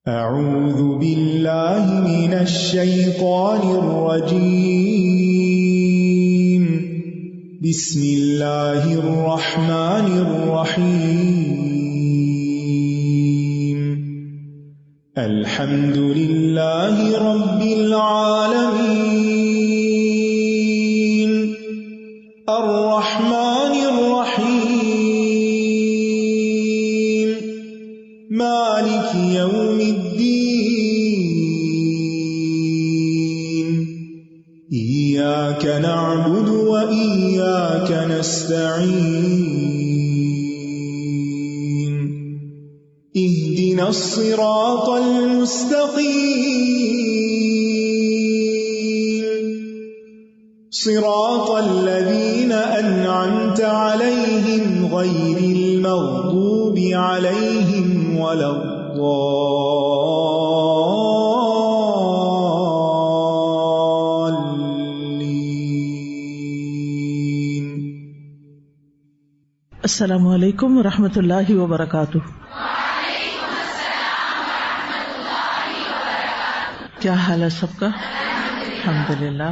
اعوذ باللہ من الشیطان الرجیم بسم اللہ الرحمن الرحیم الحمد للہ رب العالمین الرحمن الرحیم مالک یوم إياك نعبد وإياك نستعين اهدنا الصراط المستقيم صراط الذين أنعمت عليهم غير المغضوب عليهم ولا السلام علیکم ورحمۃ اللہ وبرکاتہ۔ وعلیکم السلام ورحمۃ اللہ وبرکاتہ۔ کیا حال ہے سب کا؟ الحمدللہ۔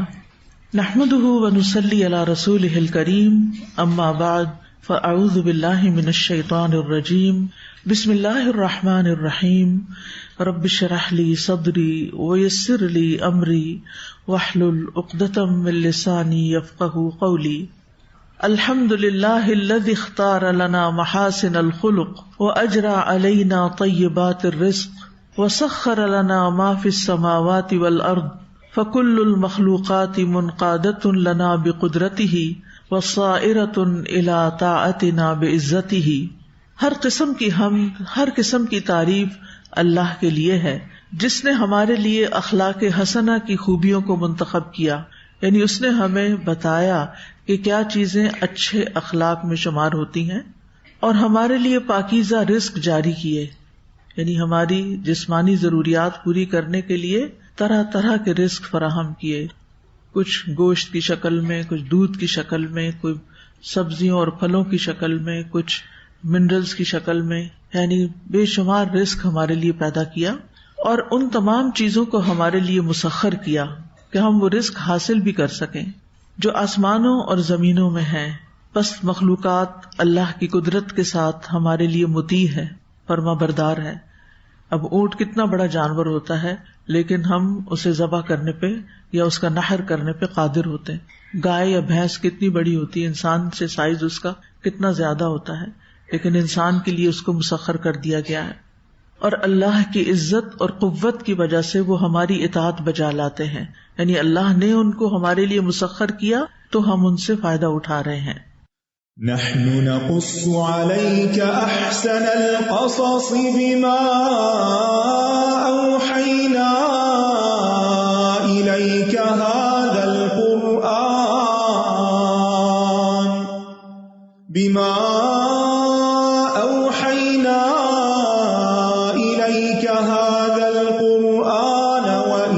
نحمده ونصلی علی رسولہ الکریم، اما بعد فاعوذ باللہ من الشیطان الرجیم، بسم اللہ الرحمن الرحیم، رب اشرح لی صدری ویسر لی امری واحلل عقدۃ من لسانی یفقہوا قولی۔ الحمد للہ الذی اختار لنا محاسن الخلق واجرى علینا طیبات الرزق وسخر لنا ما فی السماوات والارض فکل المخلوقات منقادة لنا بقدرته وصائرة الى طاعتنا بعزته۔ ہر قسم کی حمد، ہر قسم کی تعریف اللہ کے لیے ہے جس نے ہمارے لیے اخلاق حسنہ کی خوبیوں کو منتخب کیا، یعنی اس نے ہمیں بتایا کہ کیا چیزیں اچھے اخلاق میں شمار ہوتی ہیں، اور ہمارے لیے پاکیزہ رزق جاری کیے، یعنی ہماری جسمانی ضروریات پوری کرنے کے لیے طرح طرح کے رزق فراہم کیے، کچھ گوشت کی شکل میں، کچھ دودھ کی شکل میں، کوئی سبزیوں اور پھلوں کی شکل میں، کچھ منرلز کی شکل میں، یعنی بے شمار رزق ہمارے لیے پیدا کیا، اور ان تمام چیزوں کو ہمارے لیے مسخر کیا کہ ہم وہ رزق حاصل بھی کر سکیں جو آسمانوں اور زمینوں میں ہیں۔ پس مخلوقات اللہ کی قدرت کے ساتھ ہمارے لیے مطیع ہے، فرما بردار ہے۔ اب اونٹ کتنا بڑا جانور ہوتا ہے لیکن ہم اسے ذبح کرنے پہ یا اس کا نحر کرنے پہ قادر ہوتے ہیں۔ گائے یا بھینس کتنی بڑی ہوتی ہے، انسان سے سائز اس کا کتنا زیادہ ہوتا ہے، لیکن انسان کے لیے اس کو مسخر کر دیا گیا ہے، اور اللہ کی عزت اور قوت کی وجہ سے وہ ہماری اطاعت بجا لاتے ہیں، یعنی اللہ نے ان کو ہمارے لیے مسخر کیا تو ہم ان سے فائدہ اٹھا رہے ہیں۔ نحن نقص عليك احسن القصص بما اوحينا اليك هذا القرآن بما اوحينا اليك هذا القرآن وان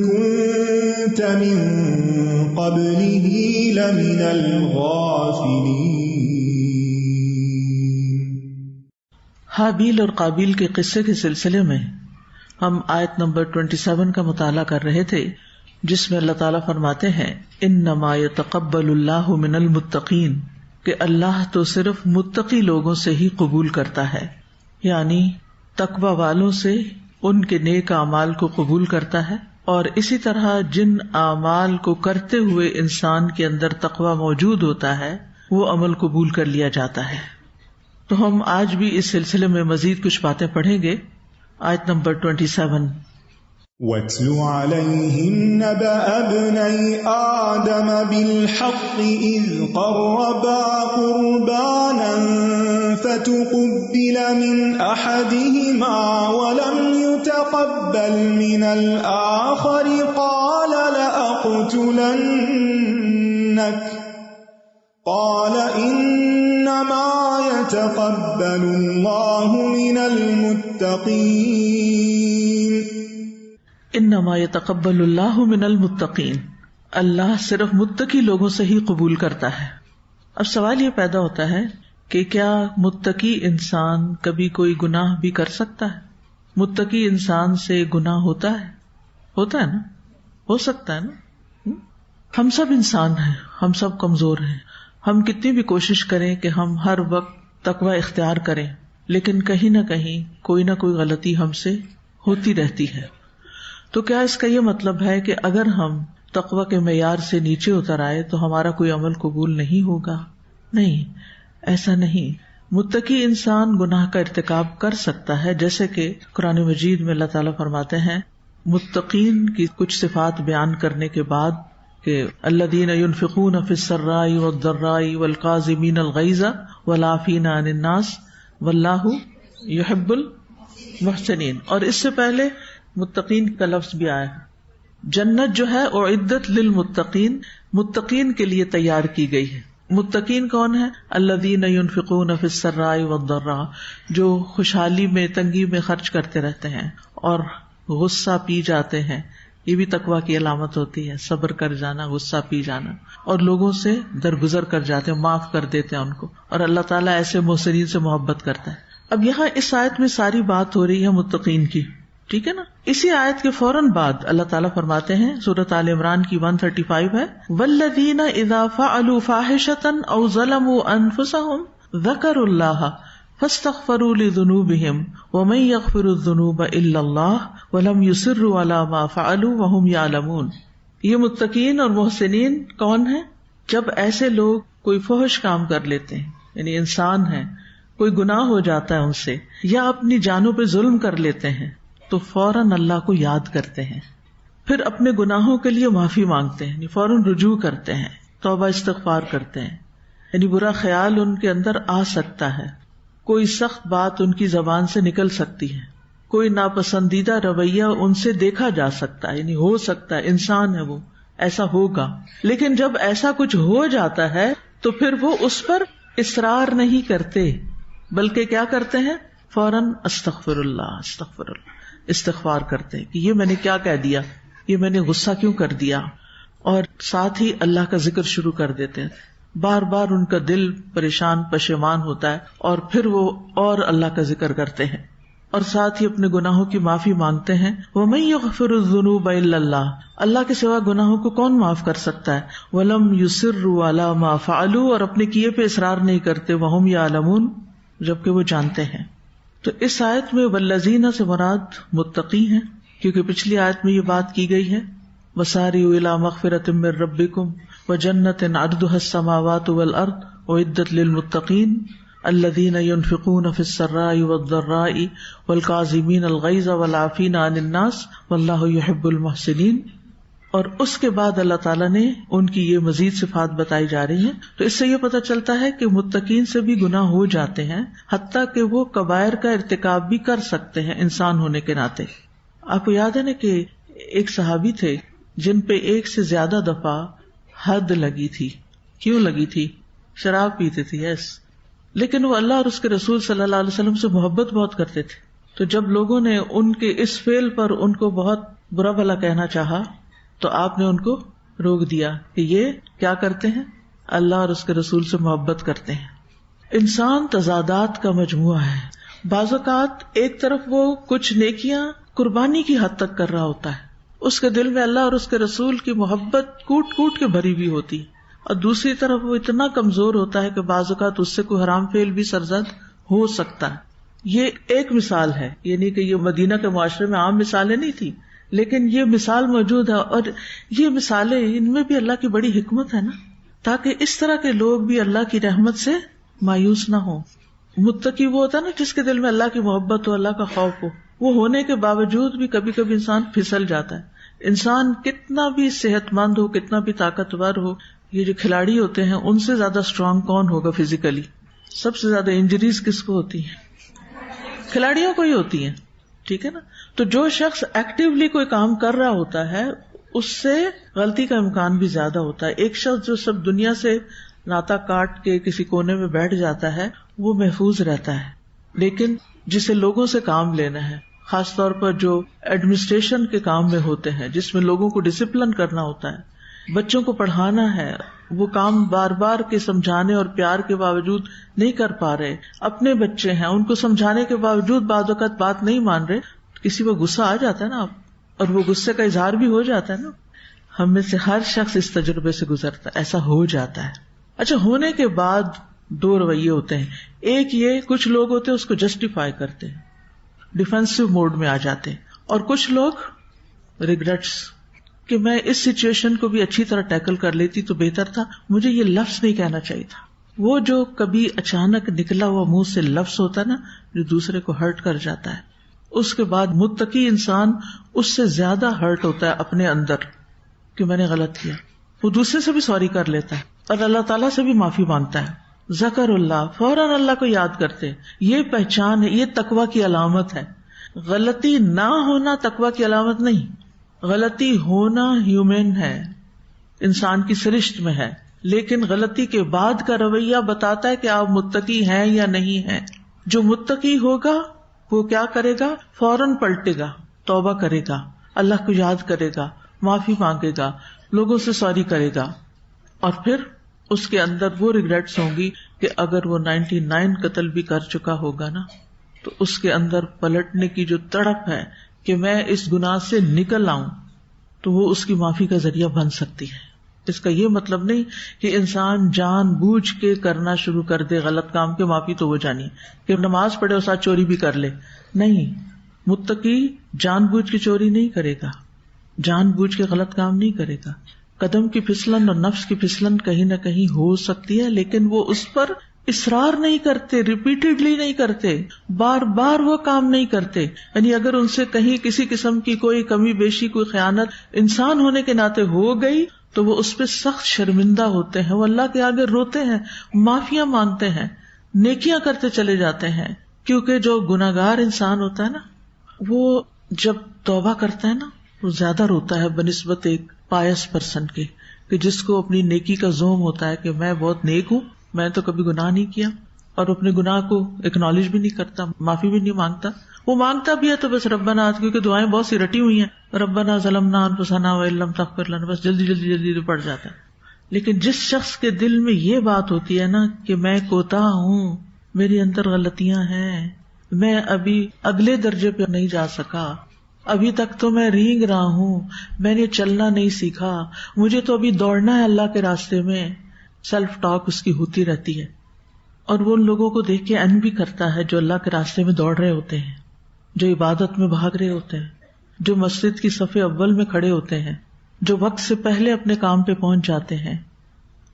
كنت من قبله لمن الغافلين۔ حابیل اور قابیل کے قصے کے سلسلے میں ہم آیت نمبر 27 کا مطالعہ کر رہے تھے، جس میں اللہ تعالیٰ فرماتے ہیں انما یتقبل اللہ من المتقین، کہ اللہ تو صرف متقی لوگوں سے ہی قبول کرتا ہے، یعنی تقوی والوں سے ان کے نیک اعمال کو قبول کرتا ہے، اور اسی طرح جن اعمال کو کرتے ہوئے انسان کے اندر تقوی موجود ہوتا ہے وہ عمل قبول کر لیا جاتا ہے۔ تو ہم آج بھی اس سلسلے میں مزید کچھ باتیں پڑھیں گے۔ آیت نمبر 27، وَاتْلُ عَلَيْهِمْ نَبَأَ ابْنَيْ آدَمَ بِالْحَقِّ إِذْ قَرَّبَا قُرْبَانًا فَتُقُبِّلَ مِنْ أَحَدِهِمَا وَلَمْ يُتَقَبَّلْ مِنَ الْآخَرِ قَالَ لَأَقْتُلَنَّكَ قَالَ إِنَّمَا يَتَقَبَّلُ اللَّهُ مِنَ الْمُتَّقِينَ۔ انما یتقبل اللہ من المتقین، اللہ صرف متقی لوگوں سے ہی قبول کرتا ہے۔ اب سوال یہ پیدا ہوتا ہے کہ کیا متقی انسان کبھی کوئی گناہ بھی کر سکتا ہے؟ متقی انسان سے گناہ ہوتا ہے نا، ہو سکتا ہے نا. ہم سب انسان ہیں، ہم سب کمزور ہیں. ہم کتنی بھی کوشش کریں کہ ہم ہر وقت تقوی اختیار کریں، لیکن کہیں نہ کہیں کوئی نہ کوئی غلطی ہم سے ہوتی رہتی ہے. تو کیا اس کا یہ مطلب ہے کہ اگر ہم تقوی کے معیار سے نیچے اتر آئے تو ہمارا کوئی عمل قبول نہیں ہوگا؟ نہیں، ایسا نہیں. متقی انسان گناہ کا ارتکاب کر سکتا ہے، جیسے کہ قرآن مجید میں اللہ تعالیٰ فرماتے ہیں متقین کی کچھ صفات بیان کرنے کے بعد کہ الذین ينفقون فی السراء والضراء والکاظمین الغیظ والعافین عن الناس واللہ یحب المحسنین. اور اس سے پہلے متقین کا لفظ بھی آیا ہے. جنت جو ہے اعدت للمتقین، متقین کے لیے تیار کی گئی ہے. متقین کون ہے؟ الذین ينفقون فی السراء والضراء، جو خوشحالی میں تنگی میں خرچ کرتے رہتے ہیں اور غصہ پی جاتے ہیں. یہ بھی تقویٰ کی علامت ہوتی ہے، صبر کر جانا، غصہ پی جانا، اور لوگوں سے درگزر کر جاتے ہیں، معاف کر دیتے ہیں ان کو. اور اللہ تعالیٰ ایسے محسنین سے محبت کرتا ہے. اب یہاں اس آیت میں ساری بات ہو رہی ہے متقین کی، ٹھیک ہے نا. اسی آیت کے فوراً بعد اللہ تعالیٰ فرماتے ہیں، سورۃ آل عمران کی 135 ہے، والذین اذا فعلوا فاحشۃ او ظلموا انفسهم ذکروا اللہ فاستغفروا لذنوبهم ومن يغفر الذنوب الا اللہ ولم يصروا على ما فعلوا وهم يعلمون. یہ متقین اور محسنین کون ہیں؟ جب ایسے لوگ کوئی فحش کام کر لیتے ہیں، یعنی انسان ہیں، کوئی گناہ ہو جاتا ہے ان سے، یا اپنی جانوں پہ ظلم کر لیتے ہیں، تو فوراً اللہ کو یاد کرتے ہیں، پھر اپنے گناہوں کے لیے معافی مانگتے ہیں، یعنی فوراً رجوع کرتے ہیں، توبہ استغفار کرتے ہیں. یعنی برا خیال ان کے اندر آ سکتا ہے، کوئی سخت بات ان کی زبان سے نکل سکتی ہے، کوئی ناپسندیدہ رویہ ان سے دیکھا جا سکتا ہے، یعنی ہو سکتا ہے، انسان ہے وہ، ایسا ہوگا. لیکن جب ایسا کچھ ہو جاتا ہے تو پھر وہ اس پر اصرار نہیں کرتے، بلکہ کیا کرتے ہیں؟ فوراً استغفر اللہ استغفار کرتے ہیں کہ یہ میں نے کیا کہہ دیا، یہ میں نے غصہ کیوں کر دیا، اور ساتھ ہی اللہ کا ذکر شروع کر دیتے ہیں. بار بار ان کا دل پریشان پشیمان ہوتا ہے اور پھر وہ اور اللہ کا ذکر کرتے ہیں، اور ساتھ ہی اپنے گناہوں کی معافی مانگتے ہیں. وَمَن يَغْفِرُ الذُّنُوبَ إِلَّا اللَّهُ، اللہ کے سوا گناہوں کو کون معاف کر سکتا ہے. وَلَمْ يُصِرُّوا عَلَى مَا فَعَلُوا، اور اپنے کیے پہ اصرار نہیں کرتے. وَهُمْ يَعْلَمُونَ، جبکہ وہ جانتے ہیں. تو اس آیت میں والذین سے مراد متقی ہیں، کیونکہ پچھلی آیت میں یہ بات کی گئی ہے وَسَارِعُوا إِلَى مَغْفِرَةٍ مِّن رَّبِّكُمْ وَجَنَّةٍ عَرْضُهَا السَّمَاوَاتُ وَالْأَرْضُ أُعِدَّتْ لِلْمُتَّقِينَ الذين ينفقون في السراء والضراء والكاظمين الغيظ والعافين عن الناس والله يحب المحسنين. اور اس کے بعد اللہ تعالیٰ نے ان کی یہ مزید صفات بتائی جا رہی ہیں. تو اس سے یہ پتہ چلتا ہے کہ متقین سے بھی گناہ ہو جاتے ہیں، حتیٰ کہ وہ کبائر کا ارتکاب بھی کر سکتے ہیں انسان ہونے کے ناطے. آپ کو یاد ہے نا کہ ایک صحابی تھے جن پہ ایک سے زیادہ دفعہ حد لگی تھی. کیوں لگی تھی؟ شراب پیتے تھے، یس، لیکن وہ اللہ اور اس کے رسول صلی اللہ علیہ وسلم سے محبت بہت کرتے تھے. تو جب لوگوں نے ان کے اس فعل پر ان کو بہت برا بھلا کہنا چاہا تو آپ نے ان کو روک دیا کہ یہ کیا کرتے ہیں؟ اللہ اور اس کے رسول سے محبت کرتے ہیں. انسان تضادات کا مجموعہ ہے. بعض اوقات ایک طرف وہ کچھ نیکیاں قربانی کی حد تک کر رہا ہوتا ہے، اس کے دل میں اللہ اور اس کے رسول کی محبت کوٹ کوٹ کے بھری ہوئی ہوتی ہے، اور دوسری طرف وہ اتنا کمزور ہوتا ہے کہ بعض اوقات اس سے کوئی حرام فعل بھی سرزد ہو سکتا ہے. یہ ایک مثال ہے، یعنی کہ یہ مدینہ کے معاشرے میں عام مثالیں نہیں تھی، لیکن یہ مثال موجود ہے. اور یہ مثالیں، ان میں بھی اللہ کی بڑی حکمت ہے نا، تاکہ اس طرح کے لوگ بھی اللہ کی رحمت سے مایوس نہ ہوں. متقی وہ ہوتا ہے نا جس کے دل میں اللہ کی محبت ہو، اللہ کا خوف ہو. وہ ہونے کے باوجود بھی کبھی کبھی انسان پھسل جاتا ہے. انسان کتنا بھی صحت مند ہو، کتنا بھی طاقتور ہو، یہ جو کھلاڑی ہوتے ہیں ان سے زیادہ اسٹرانگ کون ہوگا فزیکلی؟ سب سے زیادہ انجریز کس کو ہوتی ہیں؟ کھلاڑیوں کو ہی ہوتی ہیں، ٹھیک ہے نا. تو جو شخص ایکٹیولی کوئی کام کر رہا ہوتا ہے اس سے غلطی کا امکان بھی زیادہ ہوتا ہے. ایک شخص جو سب دنیا سے ناتا کاٹ کے کسی کونے میں بیٹھ جاتا ہے وہ محفوظ رہتا ہے، لیکن جسے لوگوں سے کام لینا ہے، خاص طور پر جو ایڈمنسٹریشن کے کام میں ہوتے ہیں جس میں لوگوں کو ڈسپلن کرنا ہوتا ہے، بچوں کو پڑھانا ہے، وہ کام بار بار کے سمجھانے اور پیار کے باوجود نہیں کر پا رہے، اپنے بچے ہیں ان کو سمجھانے کے باوجود بعض اوقات بات نہیں مان رہے، کسی کو غصہ آ جاتا ہے نا اور وہ غصے کا اظہار بھی ہو جاتا ہے نا. ہم میں سے ہر شخص اس تجربے سے گزرتا ہے, ایسا ہو جاتا ہے. اچھا, ہونے کے بعد دو رویے ہوتے ہیں. ایک یہ, کچھ لوگ ہوتے ہیں اس کو جسٹیفائی کرتے ہیں, ڈیفینسو موڈ میں آ جاتے ہیں, اور کچھ لوگ ریگریٹس کہ میں اس سچویشن کو بھی اچھی طرح ٹیکل کر لیتی تو بہتر تھا, مجھے یہ لفظ نہیں کہنا چاہیے تھا. وہ جو کبھی اچانک نکلا ہوا منہ سے لفظ ہوتا ہے نا جو دوسرے کو ہرٹ کر جاتا ہے, اس کے بعد متقی انسان اس سے زیادہ ہرٹ ہوتا ہے اپنے اندر کہ میں نے غلط کیا. وہ دوسرے سے بھی سوری کر لیتا ہے اور اللہ تعالیٰ سے بھی معافی مانگتا ہے. ذکر اللہ, فوراً اللہ کو یاد کرتے. یہ پہچان ہے, یہ تقویٰ کی علامت ہے. غلطی نہ ہونا تقویٰ کی علامت نہیں, غلطی ہونا ہیومن ہے, انسان کی سرشت میں ہے, لیکن غلطی کے بعد کا رویہ بتاتا ہے کہ آپ متقی ہیں یا نہیں ہیں. جو متقی ہوگا وہ کیا کرے گا؟ فوراً پلٹے گا, توبہ کرے گا, اللہ کو یاد کرے گا, معافی مانگے گا, لوگوں سے سوری کرے گا, اور پھر اس کے اندر وہ ریگریٹس ہوں گی کہ اگر وہ 99 قتل بھی کر چکا ہوگا نا تو اس کے اندر پلٹنے کی جو تڑپ ہے کہ میں اس گناہ سے نکل آؤں, تو وہ اس کی معافی کا ذریعہ بن سکتی ہے. اس کا یہ مطلب نہیں کہ انسان جان بوجھ کے کرنا شروع کر دے غلط کام کے, معافی تو وہ جانی کہ نماز پڑھے اور ساتھ چوری بھی کر لے. نہیں, متقی جان بوجھ کے چوری نہیں کرے گا, جان بوجھ کے غلط کام نہیں کرے گا. قدم کی پھسلن اور نفس کی پھسلن کہیں نہ کہیں ہو سکتی ہے, لیکن وہ اس پر اصرار نہیں کرتے, ریپیٹڈلی نہیں کرتے, بار بار وہ کام نہیں کرتے. یعنی اگر ان سے کہیں کسی قسم کی کوئی کمی بیشی, کوئی خیانت انسان ہونے کے ناطے ہو گئی تو وہ اس پہ سخت شرمندہ ہوتے ہیں, وہ اللہ کے آگے روتے ہیں, معافیاں مانگتے ہیں, نیکیاں کرتے چلے جاتے ہیں. کیونکہ جو گناہگار انسان ہوتا ہے نا, وہ جب توبہ کرتا ہے نا وہ زیادہ روتا ہے بنسبت ایک پائس پرسن کے, کہ جس کو اپنی نیکی کا زوم ہوتا ہے کہ میں بہت نیک ہوں, میں تو کبھی گناہ نہیں کیا, اور اپنے گناہ کو اکنالج بھی نہیں کرتا, معافی بھی نہیں مانگتا. وہ مانگتا بھی ہے تو بس ربنا, کیونکہ دعائیں بہت سی رٹی ہوئی ہیں, ربنا ظلمنا انفسنا وان لم تغفر لنا, بس جلدی جلدی جلدی پڑ جاتا ہے. لیکن جس شخص کے دل میں یہ بات ہوتی ہے نا کہ میں کوتاہ ہوں, میرے اندر غلطیاں ہیں, میں ابھی اگلے درجے پہ نہیں جا سکا, ابھی تک تو میں رینگ رہا ہوں, میں نے چلنا نہیں سیکھا, مجھے تو ابھی دوڑنا ہے اللہ کے راستے میں, سیلف ٹاک اس کی ہوتی رہتی ہے. اور وہ ان لوگوں کو دیکھ کے ان بھی کرتا ہے جو اللہ کے راستے میں دوڑ رہے ہوتے ہیں, جو عبادت میں بھاگ رہے ہوتے ہیں, جو مسجد کی صف اول میں کھڑے ہوتے ہیں, جو وقت سے پہلے اپنے کام پہ پہنچ جاتے ہیں.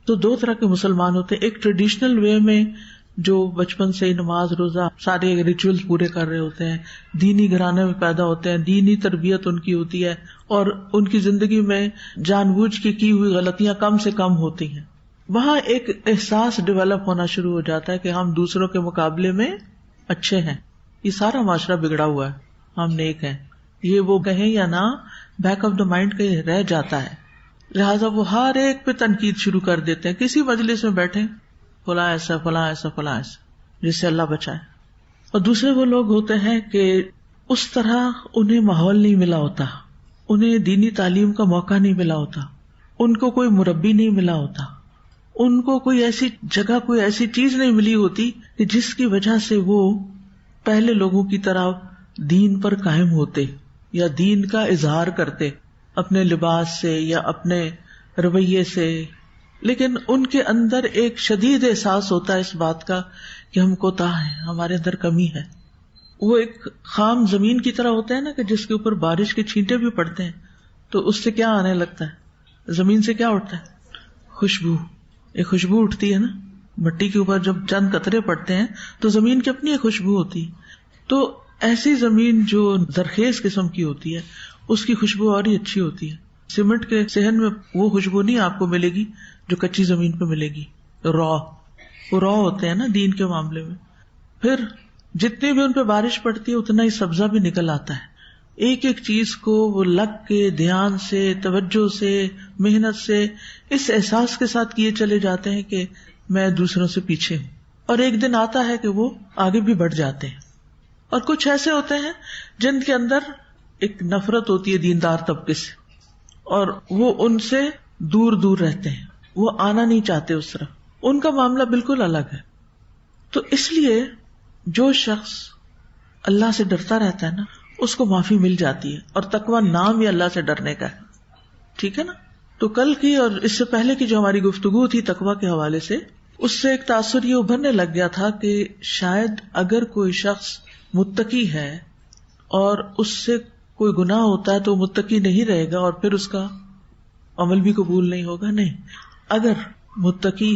تو دو طرح کے مسلمان ہوتے ہیں, ایک ٹریڈیشنل وے میں جو بچپن سے ہی نماز روزہ سارے ریچولز پورے کر رہے ہوتے ہیں, دینی گھرانے میں پیدا ہوتے ہیں, دینی تربیت ان کی ہوتی ہے, اور ان کی زندگی میں جان بوجھ کے کی ہوئی غلطیاں کم سے کم ہوتی ہیں. وہاں ایک احساس ڈیولپ ہونا شروع ہو جاتا ہے کہ ہم دوسروں کے مقابلے میں اچھے ہیں, یہ سارا معاشرہ بگڑا ہوا ہے, ہم نیک ہیں, یہ وہ کہیں یا نہ بیک آف دا مائنڈ کہیں رہ جاتا ہے. لہٰذا وہ ہر ایک پہ تنقید شروع کر دیتے ہیں. کسی مجلس میں بیٹھے, فلاں ایسا فلاں ایسا فلاں ایسا, جس سے اللہ بچائے. اور دوسرے وہ لوگ ہوتے ہیں کہ اس طرح انہیں ماحول نہیں ملا ہوتا, انہیں دینی تعلیم کا موقع نہیں ملا ہوتا, ان کو کوئی مربی نہیں ملا ہوتا, ان کو کوئی ایسی جگہ, کوئی ایسی چیز نہیں ملی ہوتی کہ جس کی وجہ سے وہ پہلے لوگوں کی طرح دین پر قائم ہوتے یا دین کا اظہار کرتے اپنے لباس سے یا اپنے رویے سے. لیکن ان کے اندر ایک شدید احساس ہوتا ہے اس بات کا کہ ہم کوتاہ ہیں, ہمارے اندر کمی ہے. وہ ایک خام زمین کی طرح ہوتا ہے نا کہ جس کے اوپر بارش کے چھینٹے بھی پڑتے ہیں تو اس سے کیا آنے لگتا ہے, زمین سے کیا اٹھتا ہے, خوشبو. ایک خوشبو اٹھتی ہے نا, مٹی کے اوپر جب چند قطرے پڑتے ہیں تو زمین کی اپنی ایک خوشبو ہوتی ہے. تو ایسی زمین جو زرخیز قسم کی ہوتی ہے اس کی خوشبو اور ہی اچھی ہوتی ہے. سیمنٹ کے صحن میں وہ خوشبو نہیں آپ کو ملے گی جو کچی زمین پہ ملے گی. وہ را ہوتے ہیں نا دین کے معاملے میں. پھر جتنی بھی ان پہ بارش پڑتی ہے اتنا ہی سبزہ بھی نکل آتا ہے. ایک ایک چیز کو وہ لگ کے دھیان سے, توجہ سے, محنت سے, اس احساس کے ساتھ کیے چلے جاتے ہیں کہ میں دوسروں سے پیچھے ہوں. اور ایک دن آتا ہے کہ وہ آگے بھی بڑھ جاتے ہیں. اور کچھ ایسے ہوتے ہیں جن کے اندر ایک نفرت ہوتی ہے دیندار طبقے سے, اور وہ ان سے دور دور رہتے ہیں, وہ آنا نہیں چاہتے اس طرف. ان کا معاملہ بالکل الگ ہے. تو اس لیے جو شخص اللہ سے ڈرتا رہتا ہے نا اس کو معافی مل جاتی ہے. اور تقویٰ نام ہی اللہ سے ڈرنے کا ہے. ٹھیک ہے نا. تو کل کی اور اس سے پہلے کی جو ہماری گفتگو تھی تقویٰ کے حوالے سے، اس سے ایک تاثر یہ ابھرنے لگ گیا تھا کہ شاید اگر کوئی شخص متقی ہے اور اس سے کوئی گناہ ہوتا ہے تو وہ متقی نہیں رہے گا اور پھر اس کا عمل بھی قبول نہیں ہوگا. نہیں، اگر متقی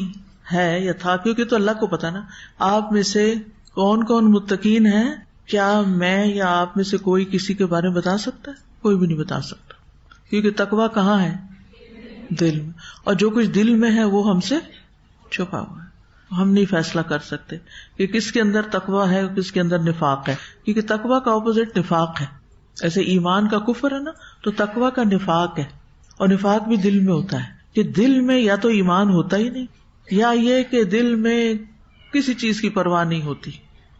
ہے یا تھا، کیونکہ تو اللہ کو پتا نا آپ میں سے کون کون متقین ہیں. کیا میں یا آپ میں سے کوئی کسی کے بارے میں بتا سکتا ہے؟ کوئی بھی نہیں بتا سکتا، کیونکہ تقویٰ کہاں ہے؟ دل میں. اور جو کچھ دل میں ہے وہ ہم سے چھپا ہوا ہے. ہم نہیں فیصلہ کر سکتے کہ کس کے اندر تقویٰ ہے اور کس کے اندر نفاق ہے، کیونکہ تقویٰ کا اپوزٹ نفاق ہے. ایسے ایمان کا کفر ہے نا، تو تقویٰ کا نفاق ہے. اور نفاق بھی دل میں ہوتا ہے کہ دل میں یا تو ایمان ہوتا ہی نہیں، یا یہ کہ دل میں کسی چیز کی پرواہ نہیں ہوتی،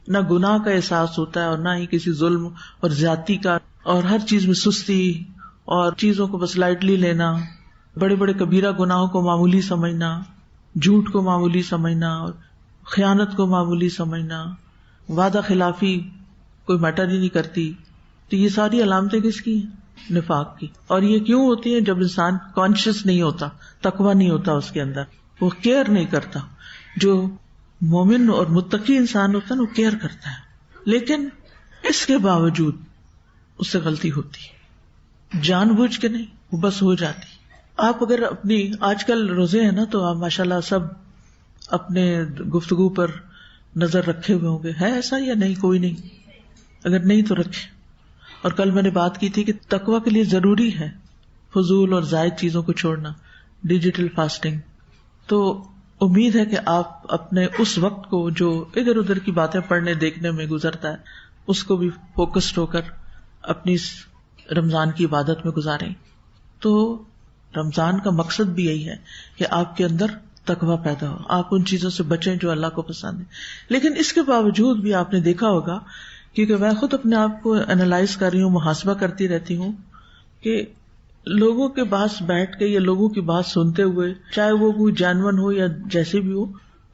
نہ گناہ کا احساس ہوتا ہے اور نہ ہی کسی ظلم اور زیادتی کا، اور ہر چیز میں سستی اور چیزوں کو بس لائٹلی لینا، بڑے بڑے کبیرہ گناہوں کو معمولی سمجھنا، جھوٹ کو معمولی سمجھنا، اور خیانت کو معمولی سمجھنا، وعدہ خلافی کوئی میٹر ہی نہیں کرتی. تو یہ ساری علامتیں کس کی ہیں؟ نفاق کی. اور یہ کیوں ہوتی ہیں؟ جب انسان کانشیس نہیں ہوتا، تقویٰ نہیں ہوتا اس کے اندر، وہ کیئر نہیں کرتا. جو مومن اور متقی انسان ہوتا ہے نا، وہ کیئر کرتا ہے، لیکن اس کے باوجود اس سے غلطی ہوتی، جان بوجھ کے نہیں، وہ بس ہو جاتی. آپ اگر اپنی آج کل روزے ہیں نا، تو آپ ماشاءاللہ سب اپنے گفتگو پر نظر رکھے ہوئے ہوں گے. ہے ایسا یا نہیں؟ کوئی نہیں؟ اگر نہیں تو رکھے. اور کل میں نے بات کی تھی کہ تقویٰ کے لیے ضروری ہے فضول اور زائد چیزوں کو چھوڑنا، ڈیجیٹل فاسٹنگ. تو امید ہے کہ آپ اپنے اس وقت کو جو ادھر ادھر کی باتیں پڑھنے دیکھنے میں گزرتا ہے، اس کو بھی فوکسڈ ہو کر اپنی رمضان کی عبادت میں گزاریں. تو رمضان کا مقصد بھی یہی ہے کہ آپ کے اندر تقویٰ پیدا ہو، آپ ان چیزوں سے بچیں جو اللہ کو پسند ہے. لیکن اس کے باوجود بھی آپ نے دیکھا ہوگا، کیونکہ میں خود اپنے آپ کو انالائز کر رہی ہوں، محاسبہ کرتی رہتی ہوں، کہ لوگوں کے پاس بیٹھ کے یا لوگوں کی بات سنتے ہوئے، چاہے وہ کوئی جانور ہو یا جیسے بھی ہو،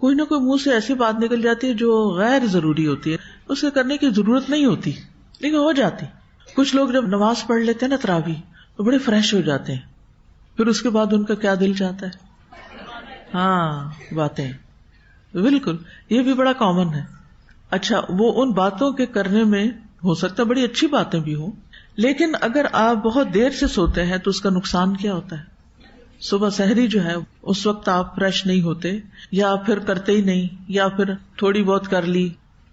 کوئی نہ کوئی منہ سے ایسی بات نکل جاتی ہے جو غیر ضروری ہوتی ہے، اسے کرنے کی ضرورت نہیں ہوتی لیکن ہو جاتی. کچھ لوگ جب نماز پڑھ لیتے ہیں نا تراویح، تو بڑے فریش ہو جاتے ہیں، پھر اس کے بعد ان کا کیا دل چاہتا ہے؟ ہاں، باتیں. بالکل، یہ بھی بڑا کامن ہے. اچھا، وہ ان باتوں کے کرنے میں ہو سکتا ہے بڑی اچھی باتیں بھی ہوں، لیکن اگر آپ بہت دیر سے سوتے ہیں تو اس کا نقصان کیا ہوتا ہے؟ صبح سحری جو ہے اس وقت آپ فریش نہیں ہوتے، یا پھر کرتے ہی نہیں، یا پھر تھوڑی بہت کر لی،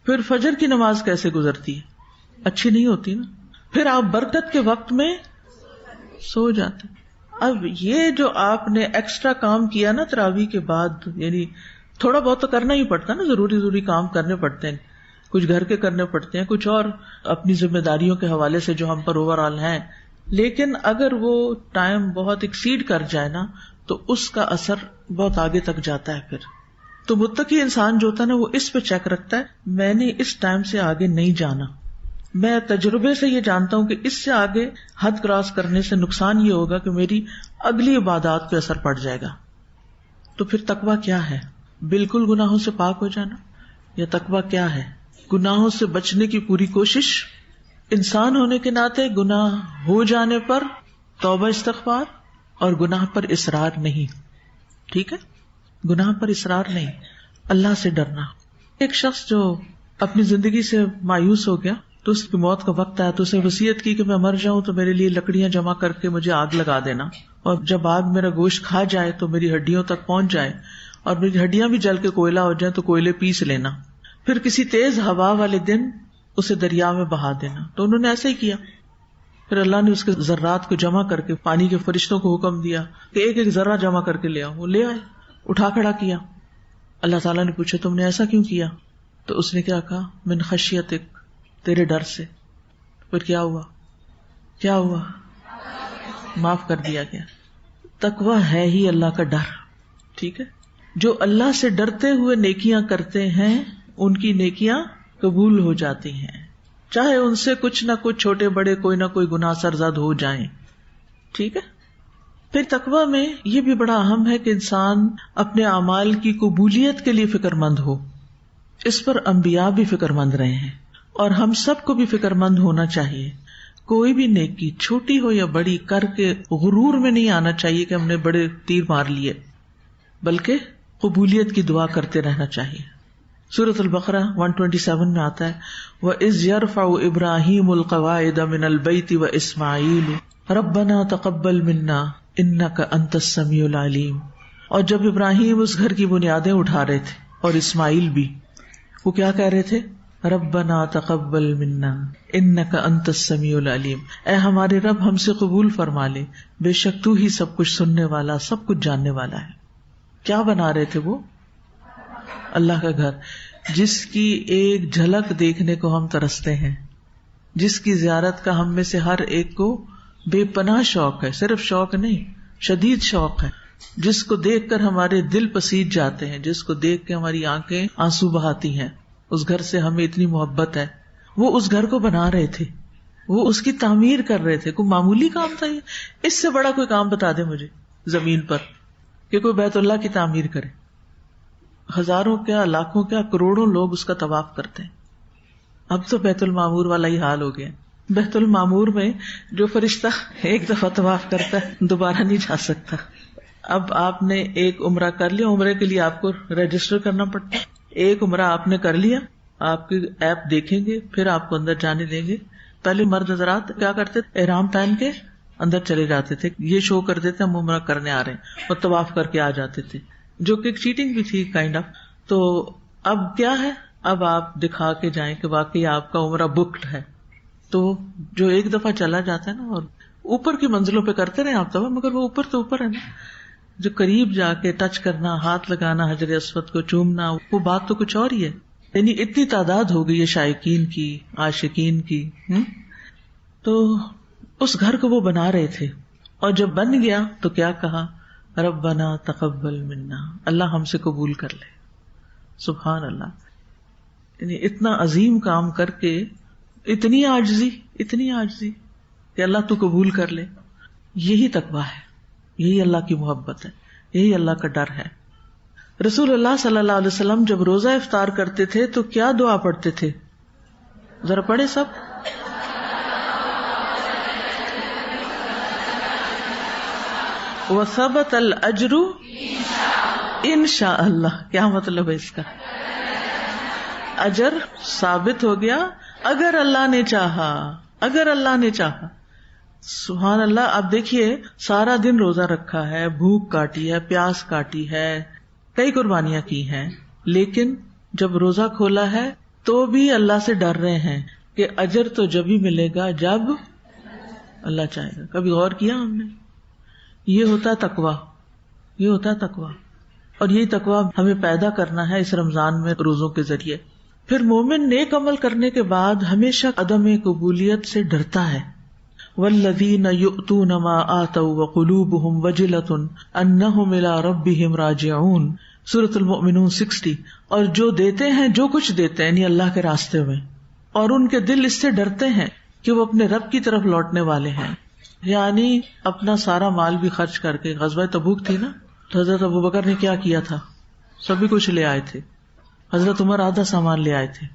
پھر فجر کی نماز کیسے گزرتی ہے؟ اچھی نہیں ہوتی نا. پھر آپ برکت کے وقت میں سو جاتے. اب یہ جو آپ نے ایکسٹرا کام کیا نا تراویح کے بعد، یعنی تھوڑا بہت تو کرنا ہی پڑتا نا، ضروری کام کرنے پڑتے ہیں، کچھ گھر کے کرنے پڑتے ہیں، کچھ اور اپنی ذمہ داریوں کے حوالے سے جو ہم پر اوور آل ہیں. لیکن اگر وہ ٹائم بہت ایکسیڈ کر جائے نا، تو اس کا اثر بہت آگے تک جاتا ہے. پھر تو متقی انسان جو ہوتا ہے نا، وہ اس پہ چیک رکھتا ہے، میں نے اس ٹائم سے آگے نہیں جانا. میں تجربے سے یہ جانتا ہوں کہ اس سے آگے حد کراس کرنے سے نقصان یہ ہوگا کہ میری اگلی عبادات پہ اثر پڑ جائے گا. تو پھر تقویٰ کیا ہے؟ بالکل گناہوں سے پاک ہو جانا؟ یا تقویٰ کیا ہے؟ گناہوں سے بچنے کی پوری کوشش، انسان ہونے کے ناطے گناہ ہو جانے پر توبہ استغفار، اور گناہ پر اصرار نہیں. ٹھیک ہے، گناہ پر اصرار نہیں، اللہ سے ڈرنا. ایک شخص جو اپنی زندگی سے مایوس ہو گیا، تو اس کی موت کا وقت آیا تو اسے وصیت کی کہ میں مر جاؤں تو میرے لیے لکڑیاں جمع کر کے مجھے آگ لگا دینا، اور جب آگ میرا گوشت کھا جائے تو میری ہڈیوں تک پہنچ جائے، اور میری ہڈیاں بھی جل کے کوئلہ ہو جائیں تو کوئلے پیس لینا، پھر کسی تیز ہوا والے دن اسے دریا میں بہا دینا. تو انہوں نے ایسا ہی کیا. پھر اللہ نے اس کے ذرات کو جمع کر کے پانی کے فرشتوں کو حکم دیا کہ ایک ایک ذرہ جمع کر کے لے آؤ. وہ لے آئے، اٹھا کھڑا کیا. اللہ تعالیٰ نے پوچھا تم نے ایسا کیوں کیا؟ تو اس نے کیا کہا؟ من خشیتک، تیرے ڈر سے. پھر کیا ہوا؟ معاف کر دیا گیا. تقویٰ ہے ہی اللہ کا ڈر. ٹھیک ہے، جو اللہ سے ڈرتے ہوئے نیکیاں کرتے ہیں ان کی نیکیاں قبول ہو جاتی ہیں، چاہے ان سے کچھ نہ کچھ چھوٹے بڑے کوئی نہ کوئی گناہ سرزد ہو جائیں. ٹھیک ہے. پھر تقویٰ میں یہ بھی بڑا اہم ہے کہ انسان اپنے اعمال کی قبولیت کے لیے فکر مند ہو. اس پر انبیاء بھی فکر مند رہے ہیں اور ہم سب کو بھی فکر مند ہونا چاہیے. کوئی بھی نیکی چھوٹی ہو یا بڑی کر کے غرور میں نہیں آنا چاہیے کہ ہم نے بڑے تیر مار لیے، بلکہ قبولیت کی دعا کرتے رہنا چاہیے. سورۃ البقرہ 127 میں آتا ہے وَإِذْ يَرْفَعُ إِبْرَاهِيمُ الْقَوَاعِدَ مِنَ الْبَيْتِ وَإِسْمَاعِيلُ رَبَّنَا تَقَبَّلْ مِنَّا إِنَّكَ أَنْتَ السَّمِيعُ الْعَلِيمُ. اور جب ابراہیم اس گھر کی بنیادیں اٹھا رہے تھے اور اسماعیل بھی، وہ کیا کہہ رہے تھے؟ ربنا تقبل منا انک انت السمیع العلیم، اے ہمارے رب ہم سے قبول فرما لے، بے شک تو ہی سب کچھ سننے والا، سب کچھ جاننے والا ہے. کیا بنا رہے تھے وہ؟ اللہ کا گھر، جس کی ایک جھلک دیکھنے کو ہم ترستے ہیں، جس کی زیارت کا ہم میں سے ہر ایک کو بے پناہ شوق ہے، صرف شوق نہیں شدید شوق ہے، جس کو دیکھ کر ہمارے دل پسیج جاتے ہیں، جس کو دیکھ کے ہماری آنکھیں آنسو بہاتی ہیں. اس گھر سے ہمیں اتنی محبت ہے. وہ اس گھر کو بنا رہے تھے، وہ اس کی تعمیر کر رہے تھے. کوئی معمولی کام تھا یہ؟ اس سے بڑا کوئی کام بتا دے مجھے زمین پر کہ کوئی بیت اللہ کی تعمیر کرے. ہزاروں کیا لاکھوں کیا کروڑوں لوگ اس کا طواف کرتے ہیں. اب تو بیت المعمور والا ہی حال ہو گیا. بیت المعمور میں جو فرشتہ ایک دفعہ طواف کرتا ہے دوبارہ نہیں جا سکتا. اب آپ نے ایک عمرہ کر لیا، عمرے کے لیے آپ کو رجسٹر کرنا پڑتا ہے. ایک عمرہ آپ نے کر لیا، آپ کی ایپ دیکھیں گے، پھر آپ کو اندر جانے دیں گے. پہلے مرد حضرات کیا کرتے تھے؟ احرام پہن کے اندر چلے جاتے تھے، یہ شو کر دیتے ہم عمرہ کرنے آ رہے ہیں، اور طواف کر کے آ جاتے تھے، جو کہ چیٹنگ بھی تھی کائنڈ آف. تو اب کیا ہے؟ اب آپ دکھا کے جائیں کہ واقعی آپ کا عمرہ بکڈ ہے. تو جو ایک دفعہ چلا جاتا ہے نا، اور اوپر کی منزلوں پہ کرتے رہے آپ طواف، مگر وہ اوپر تو اوپر ہے نا، جو قریب جا کے ٹچ کرنا، ہاتھ لگانا حجر اسود کو، چومنا، وہ بات تو کچھ اور ہی ہے. یعنی اتنی تعداد ہو گئی ہے شائقین کی، عاشقین کی. تو اس گھر کو وہ بنا رہے تھے، اور جب بن گیا تو کیا کہا؟ ربنا تقبل منا، اللہ ہم سے قبول کر لے. سبحان اللہ. یعنی اتنا عظیم کام کر کے اتنی عاجزی کہ اللہ تو قبول کر لے. یہی تقویٰ ہے، یہی اللہ کی محبت ہے، یہی اللہ کا ڈر ہے. رسول اللہ صلی اللہ علیہ وسلم جب روزہ افطار کرتے تھے تو کیا دعا پڑھتے تھے؟ ذرا پڑھے سب. وَثَبَتَ الْأَجْرُ إِنشَاءَ اللَّهِ. کیا مطلب ہے اس کا؟ اجر ثابت ہو گیا اگر اللہ نے چاہا، اگر اللہ نے چاہا. سبحان اللہ. آپ دیکھیے سارا دن روزہ رکھا ہے، بھوک کاٹی ہے، پیاس کاٹی ہے، کئی قربانیاں کی ہیں، لیکن جب روزہ کھولا ہے تو بھی اللہ سے ڈر رہے ہیں کہ اجر تو جب ہی ملے گا جب اللہ چاہے گا. کبھی غور کیا ہم نے؟ یہ ہوتا ہے تقویٰ، یہ ہوتا ہے تقویٰ. اور یہی تقویٰ ہمیں پیدا کرنا ہے اس رمضان میں روزوں کے ذریعے. پھر مومن نیک عمل کرنے کے بعد ہمیشہ عدم قبولیت سے ڈرتا ہے. والذین یؤتون ما آتوا وقلوبهم وجلۃ انہم الی ربہم راجعون. سورۃ المؤمنون 60. اور جو دیتے ہیں، جو کچھ دیتے ہیں یعنی اللہ کے راستے میں، اور ان کے دل اس سے ڈرتے ہیں کہ وہ اپنے رب کی طرف لوٹنے والے ہیں. یعنی اپنا سارا مال بھی خرچ کر کے، غزوہ تبوک تھی نا، تو حضرت ابوبکر نے کیا کیا تھا؟ سبھی کچھ لے آئے تھے. حضرت عمر آدھا سامان لے آئے تھے.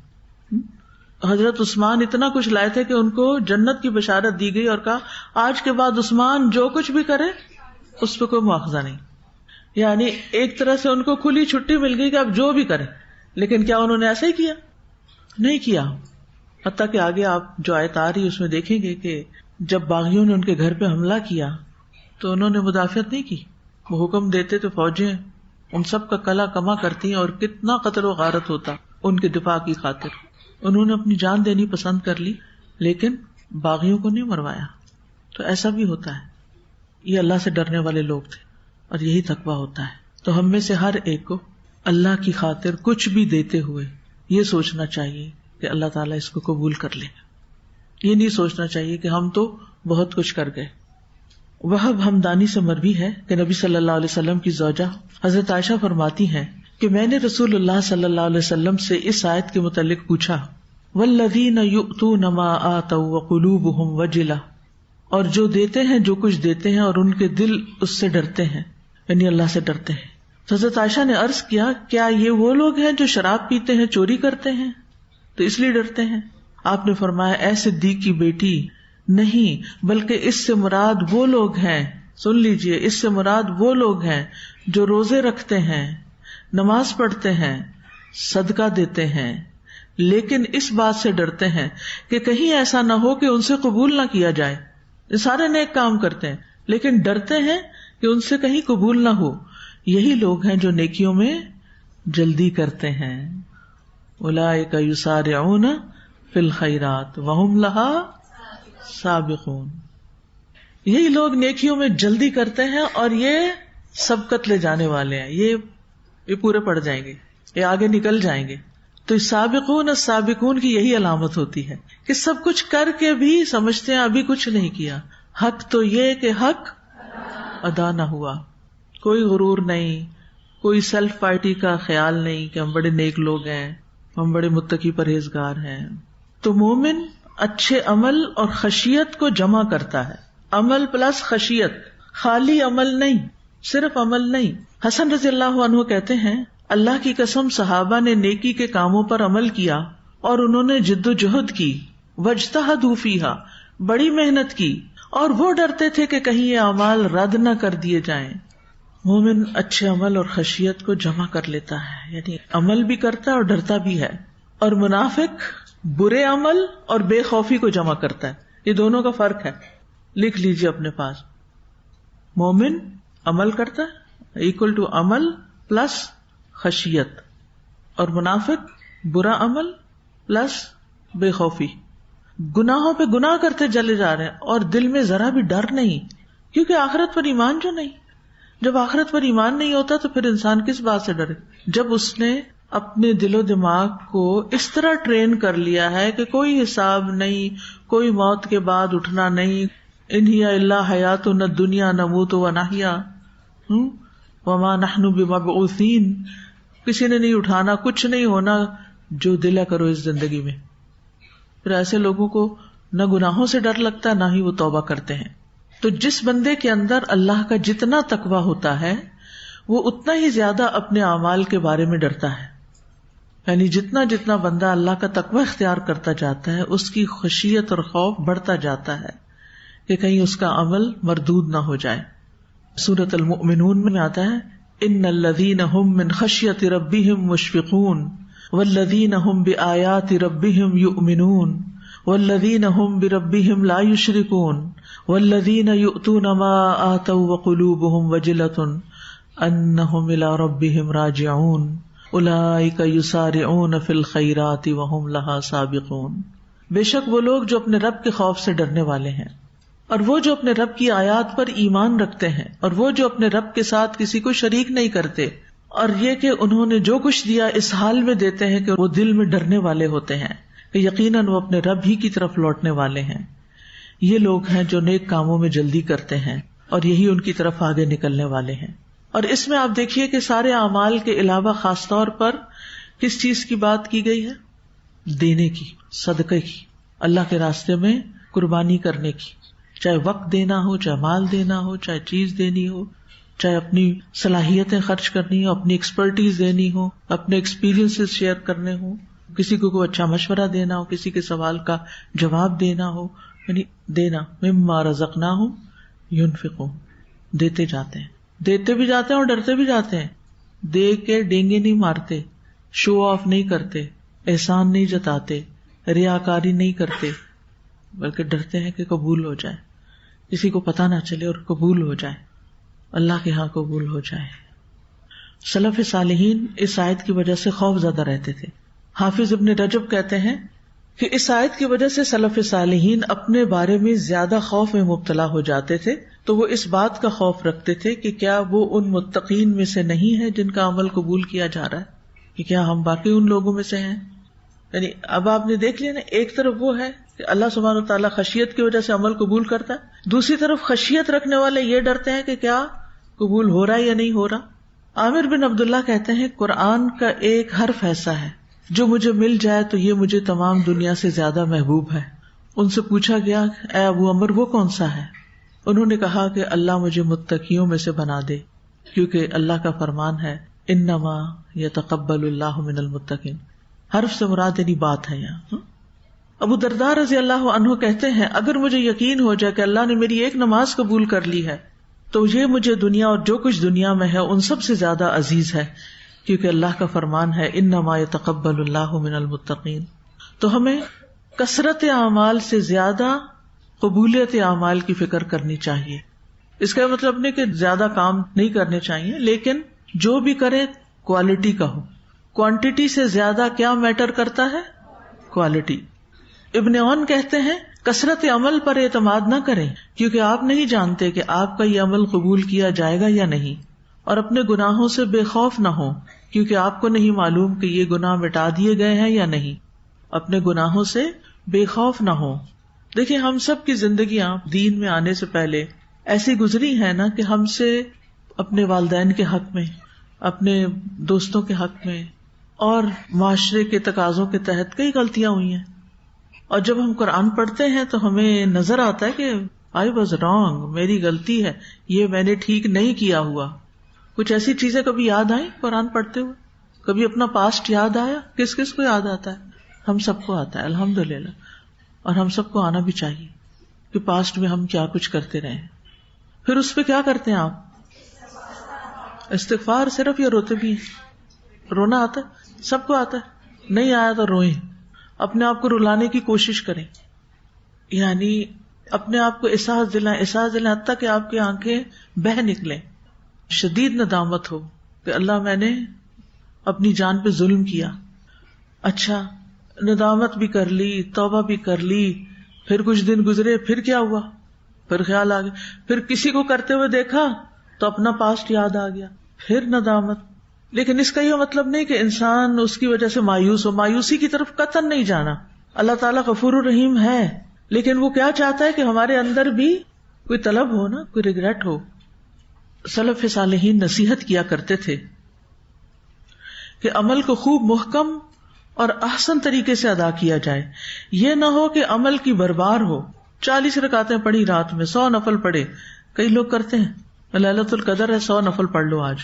حضرت عثمان اتنا کچھ لائے تھے کہ ان کو جنت کی بشارت دی گئی اور کہا آج کے بعد عثمان جو کچھ بھی کرے اس پہ کوئی مواخذہ نہیں. یعنی ایک طرح سے ان کو کھلی چھٹی مل گئی کہ اب جو بھی کرے. لیکن کیا انہوں نے ایسا ہی کیا؟ نہیں کیا. حتیٰ کہ آگے آپ جو آیت آ رہی اس میں دیکھیں گے کہ جب باغیوں نے ان کے گھر پہ حملہ کیا تو انہوں نے مدافعت نہیں کی. وہ حکم دیتے تو فوجیں ان سب کا کلا کما کرتی اور کتنا قتل و غارت ہوتا ان کے دفاع کی خاطر. انہوں نے اپنی جان دینی پسند کر لی لیکن باغیوں کو نہیں مروایا. تو ایسا بھی ہوتا ہے. یہ اللہ سے ڈرنے والے لوگ تھے اور یہی تقویٰ ہوتا ہے. تو ہم میں سے ہر ایک کو اللہ کی خاطر کچھ بھی دیتے ہوئے یہ سوچنا چاہیے کہ اللہ تعالیٰ اس کو قبول کر لے. یہ نہیں سوچنا چاہیے کہ ہم تو بہت کچھ کر گئے. وہب ہمدانی سے مروی ہے کہ نبی صلی اللہ علیہ وسلم کی زوجہ حضرت عائشہ فرماتی ہیں کہ میں نے رسول اللہ صلی اللہ علیہ وسلم سے اس آیت کے متعلق پوچھا والذین یؤتون ما آتوا وقلوبهم وجلہ، اور جو دیتے ہیں، جو کچھ دیتے ہیں اور ان کے دل اس سے ڈرتے ہیں، یعنی اللہ سے ڈرتے ہیں. تو حضرت عائشہ نے عرض کیا کیا یہ وہ لوگ ہیں جو شراب پیتے ہیں، چوری کرتے ہیں تو اس لیے ڈرتے ہیں؟ آپ نے فرمایا اے صدیق کی بیٹی، نہیں، بلکہ اس سے مراد وہ لوگ ہیں، سن لیجئے، اس سے مراد وہ لوگ ہیں جو روزے رکھتے ہیں، نماز پڑھتے ہیں، صدقہ دیتے ہیں، لیکن اس بات سے ڈرتے ہیں کہ کہیں ایسا نہ ہو کہ ان سے قبول نہ کیا جائے. یہ سارے نیک کام کرتے ہیں لیکن ڈرتے ہیں کہ ان سے کہیں قبول نہ ہو. یہی لوگ ہیں جو نیکیوں میں جلدی کرتے ہیں. اولئک یسارعون فی الخیرات وہم لہا سابقون. یہی لوگ نیکیوں میں جلدی کرتے ہیں اور یہ سبقت لے جانے والے ہیں، یہ پورے پڑ جائیں گے، یہ آگے نکل جائیں گے. تو سابقون السابقون کی یہی علامت ہوتی ہے کہ سب کچھ کر کے بھی سمجھتے ہیں ابھی کچھ نہیں کیا. حق تو یہ کہ حق ادا نہ ہوا، کوئی غرور نہیں، کوئی سیلف پارٹی کا خیال نہیں کہ ہم بڑے نیک لوگ ہیں، ہم بڑے متقی پرہیزگار ہیں. تو مومن اچھے عمل اور خشیت کو جمع کرتا ہے. عمل پلس خشیت، خالی عمل نہیں، صرف عمل نہیں. حسن رضی اللہ عنہ کہتے ہیں اللہ کی قسم صحابہ نے نیکی کے کاموں پر عمل کیا اور انہوں نے جد و جہد کی، واجتہدوا فیہا، بڑی محنت کی، اور وہ ڈرتے تھے کہ کہیں یہ اعمال رد نہ کر دیے جائیں. مومن اچھے عمل اور خشیت کو جمع کر لیتا ہے، یعنی عمل بھی کرتا ہے اور ڈرتا بھی ہے. اور منافق برے عمل اور بے خوفی کو جمع کرتا ہے. یہ دونوں کا فرق ہے، لکھ لیجیے اپنے پاس. مومن عمل کرتا ہے ایکول ٹو عمل پلس خشیت، اور منافق برا عمل پلس بے خوفی. گناہوں پہ گناہ کرتے چلے جا رہے ہیں اور دل میں ذرا بھی ڈر نہیں، کیونکہ آخرت پر ایمان جو نہیں. جب آخرت پر ایمان نہیں ہوتا تو پھر انسان کس بات سے ڈرے؟ جب اس نے اپنے دل و دماغ کو اس طرح ٹرین کر لیا ہے کہ کوئی حساب نہیں، کوئی موت کے بعد اٹھنا نہیں. ان ہی الا حیاتنا الدنیا نموت ونحیا وما نحن بمبعوثین. کسی نے نہیں اٹھانا، کچھ نہیں ہونا، جو دلا کرو اس زندگی میں. پھر ایسے لوگوں کو نہ گناہوں سے ڈر لگتا نہ ہی وہ توبہ کرتے ہیں. تو جس بندے کے اندر اللہ کا جتنا تقویٰ ہوتا ہے وہ اتنا ہی زیادہ اپنے اعمال کے بارے میں ڈرتا ہے. یعنی جتنا جتنا بندہ اللہ کا تقویٰ اختیار کرتا جاتا ہے اس کی خشیت اور خوف بڑھتا جاتا ہے کہ کہیں اس کا عمل مردود نہ ہو جائے. سورۃ المؤمنون میں آتا ہے ان الذین هم من خشیۃ ربهم مشفقون والذین هم بآیات ربهم یؤمنون والذین هم بربهم لا یشرکون والذین یؤتون ما آتوا وقلوبهم وجلۃ انہم الی ربهم راجعون اولئک یسارعون فی الخیرات وہم لہا سابقون. بے شک وہ لوگ جو اپنے رب کے خوف سے ڈرنے والے ہیں، اور وہ جو اپنے رب کی آیات پر ایمان رکھتے ہیں، اور وہ جو اپنے رب کے ساتھ کسی کو شریک نہیں کرتے، اور یہ کہ انہوں نے جو کچھ دیا اس حال میں دیتے ہیں کہ وہ دل میں ڈرنے والے ہوتے ہیں کہ یقیناً وہ اپنے رب ہی کی طرف لوٹنے والے ہیں. یہ لوگ ہیں جو نیک کاموں میں جلدی کرتے ہیں اور یہی ان کی طرف آگے نکلنے والے ہیں. اور اس میں آپ دیکھیے کہ سارے اعمال کے علاوہ خاص طور پر کس چیز کی بات کی گئی ہے؟ دینے کی، صدقے کی، اللہ کے راستے میں قربانی کرنے کی. چاہے وقت دینا ہو، چاہے مال دینا ہو، چاہے چیز دینی ہو، چاہے اپنی صلاحیتیں خرچ کرنی ہو، اپنی ایکسپرٹیز دینی ہو، اپنے ایکسپیرینس شیئر کرنے ہو، کسی کو کوئی اچھا مشورہ دینا ہو، کسی کے سوال کا جواب دینا ہو، یعنی دینا. مما رزقناہم ينفقون، دیتے جاتے ہیں، دیتے بھی جاتے ہیں اور ڈرتے بھی جاتے ہیں. دے کے ڈینگے نہیں مارتے، شو آف نہیں کرتے، احسان نہیں جتاتے، ریاکاری نہیں کرتے، بلکہ ڈرتے ہیں کہ قبول ہو جائے، کسی کو پتہ نہ چلے اور قبول ہو جائے، اللہ کے ہاں قبول ہو جائے. سلف صالحین اس آیت کی وجہ سے خوف زدہ رہتے تھے. حافظ ابن رجب کہتے ہیں کہ اس آیت کی وجہ سے سلف صالحین اپنے بارے میں زیادہ خوف میں مبتلا ہو جاتے تھے. تو وہ اس بات کا خوف رکھتے تھے کہ کیا وہ ان متقین میں سے نہیں ہے جن کا عمل قبول کیا جا رہا ہے، کہ کیا ہم باقی ان لوگوں میں سے ہیں. یعنی اب آپ نے دیکھ لیا نا، ایک طرف وہ ہے کہ اللہ سبحانہ و تعالیٰ خشیت کی وجہ سے عمل قبول کرتا ہے، دوسری طرف خشیت رکھنے والے یہ ڈرتے ہیں کہ کیا قبول ہو رہا ہے یا نہیں ہو رہا. عامر بن عبداللہ کہتے ہیں قرآن کا ایک حرف ایسا ہے جو مجھے مل جائے تو یہ مجھے تمام دنیا سے زیادہ محبوب ہے. ان سے پوچھا گیا اے ابو عمر وہ کون سا ہے؟ انہوں نے کہا کہ اللہ مجھے متقیوں میں سے بنا دے، کیونکہ اللہ کا فرمان ہے انما یتقبل اللہ من المتقین. حرف سے مراد یعنی بات ہے یہاں. ابو درداء رضی اللہ عنہ کہتے ہیں اگر مجھے یقین ہو جائے کہ اللہ نے میری ایک نماز قبول کر لی ہے تو یہ مجھے دنیا اور جو کچھ دنیا میں ہے ان سب سے زیادہ عزیز ہے، کیونکہ اللہ کا فرمان ہے انما یتقبل اللہ من المتقین۔ تو ہمیں کثرت اعمال سے زیادہ قبولیت اعمال کی فکر کرنی چاہیے۔ اس کا مطلب نہیں کہ زیادہ کام نہیں کرنے چاہیے، لیکن جو بھی کرے کوالٹی کا ہو۔ کوانٹٹی سے زیادہ کیا میٹر کرتا ہے؟ کوالٹی۔ ابن عون کہتے ہیں کثرت عمل پر اعتماد نہ کریں، کیونکہ آپ نہیں جانتے کہ آپ کا یہ عمل قبول کیا جائے گا یا نہیں، اور اپنے گناہوں سے بے خوف نہ ہو، کیونکہ آپ کو نہیں معلوم کہ یہ گناہ مٹا دیے گئے ہیں یا نہیں۔ اپنے گناہوں سے بے خوف نہ ہو۔ دیکھیں ہم سب کی زندگیاں دین میں آنے سے پہلے ایسی گزری ہیں نا کہ ہم سے اپنے والدین کے حق میں، اپنے دوستوں کے حق میں اور معاشرے کے تقاضوں کے تحت کئی غلطیاں ہوئی ہیں، اور جب ہم قرآن پڑھتے ہیں تو ہمیں نظر آتا ہے کہ I was wrong، میری غلطی ہے، یہ میں نے ٹھیک نہیں کیا ہوا۔ کچھ ایسی چیزیں کبھی یاد آئیں قرآن پڑھتے ہوئے؟ کبھی اپنا پاسٹ یاد آیا؟ کس کس کو یاد آتا ہے؟ ہم سب کو آتا ہے الحمدللہ، اور ہم سب کو آنا بھی چاہیے کہ پاسٹ میں ہم کیا کچھ کرتے رہے۔ پھر اس پہ کیا کرتے ہیں آپ؟ استغفار صرف، یا روتے بھی ہیں؟ رونا آتا ہے؟ سب کو آتا ہے؟ نہیں آیا تو روئیں، اپنے آپ کو رلانے کی کوشش کریں، یعنی اپنے آپ کو احساس دلائیں حتیٰ کہ آپ کی آنکھیں بہہ نکلیں، شدید ندامت ہو کہ اللہ میں نے اپنی جان پہ ظلم کیا۔ اچھا ندامت بھی کر لی، توبہ بھی کر لی، پھر کچھ دن گزرے، پھر کیا ہوا؟ پھر خیال آ گیا، پھر کسی کو کرتے ہوئے دیکھا تو اپنا پاسٹ یاد آ گیا، پھر ندامت۔ لیکن اس کا یہ مطلب نہیں کہ انسان اس کی وجہ سے مایوس ہو، مایوسی کی طرف قطعاً نہیں جانا۔ اللہ تعالیٰ غفور الرحیم ہے، لیکن وہ کیا چاہتا ہے کہ ہمارے اندر بھی کوئی طلب ہو نا، کوئی ریگریٹ ہو۔ سلف صالحین نصیحت کیا کرتے تھے کہ عمل کو خوب محکم اور احسن طریقے سے ادا کیا جائے، یہ نہ ہو کہ عمل کی بربار ہو۔ 40 رکعتیں پڑھی رات میں، 100 نفل پڑھے، کئی لوگ کرتے ہیں لیلۃ القدر ہے 100 نفل پڑھ لو آج،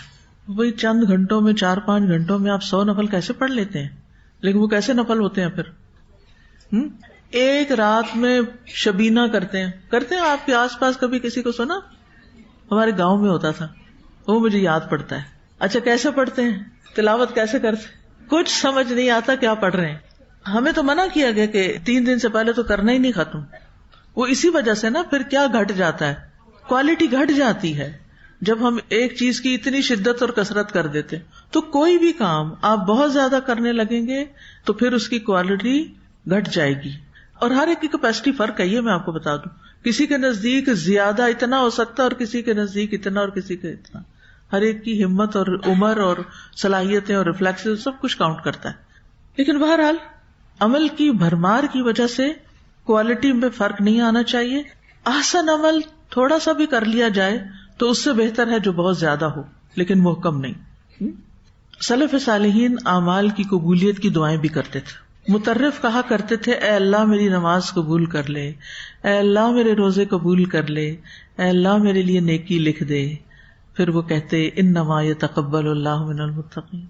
وہی چند گھنٹوں میں 4-5 گھنٹوں میں آپ 100 نفل کیسے پڑھ لیتے ہیں؟ لیکن وہ کیسے نفل ہوتے ہیں پھر؟ ایک رات میں شبینہ کرتے ہیں آپ کے آس پاس کبھی کسی کو سنا؟ ہمارے گاؤں میں ہوتا تھا، وہ مجھے یاد پڑتا ہے۔ اچھا کیسے پڑھتے ہیں؟ تلاوت کیسے کرتے؟ کچھ سمجھ نہیں آتا کیا پڑھ رہے ہیں۔ ہمیں تو منع کیا گیا کہ 3 دن سے پہلے تو کرنا ہی نہیں ختم۔ وہ اسی وجہ سے نا پھر کیا گھٹ جاتا ہے، کوالٹی گھٹ جاتی ہے جب ہم ایک چیز کی اتنی شدت اور کثرت کر دیتے۔ تو کوئی بھی کام آپ بہت زیادہ کرنے لگیں گے تو پھر اس کی کوالٹی گھٹ جائے گی، اور ہر ایک کی کیپیسٹی فرق ہے، یہ میں آپ کو بتا دوں۔ کسی کے نزدیک زیادہ اتنا ہو سکتا ہے اور کسی کے نزدیک اتنا اور کسی کے اتنا۔ ہر ایک کی ہمت اور عمر اور صلاحیتیں اور ریفلیکسز سب کچھ کاؤنٹ کرتا ہے۔ لیکن بہرحال عمل کی بھرمار کی وجہ سے کوالٹی میں فرق نہیں آنا چاہیے۔ احسن عمل تھوڑا سا بھی کر لیا جائے تو اس سے بہتر ہے جو بہت زیادہ ہو لیکن محکم نہیں۔ سلف صالحین اعمال کی قبولیت کی دعائیں بھی کرتے تھے۔ مطرف کہا کرتے تھے اے اللہ میری نماز قبول کر لے، اے اللہ میرے روزے قبول کر لے، اے اللہ میرے لیے نیکی لکھ دے۔ پھر وہ کہتے انما یتقبل اللہ من المتقین۔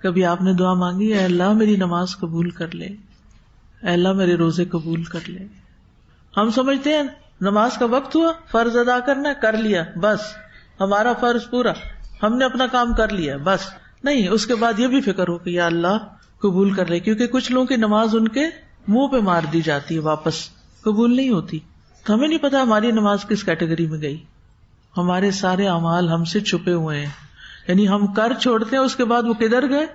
کبھی آپ نے دعا مانگی اے اللہ میری نماز قبول کر لے، اے اللہ میرے روزے قبول کر لے؟ ہم سمجھتے ہیں نماز کا وقت ہوا، فرض ادا کرنا، کر لیا، بس ہمارا فرض پورا، ہم نے اپنا کام کر لیا بس۔ نہیں، اس کے بعد یہ بھی فکر ہو کہ یا اللہ قبول کر لے، کیونکہ کچھ لوگوں کی نماز ان کے منہ پہ مار دی جاتی ہے، واپس قبول نہیں ہوتی۔ تو ہمیں نہیں پتا ہماری نماز کس کیٹیگری میں گئی۔ ہمارے سارے اعمال ہم سے چھپے ہوئے ہیں، یعنی ہم کر چھوڑتے ہیں، اس کے بعد وہ کدھر گئے؟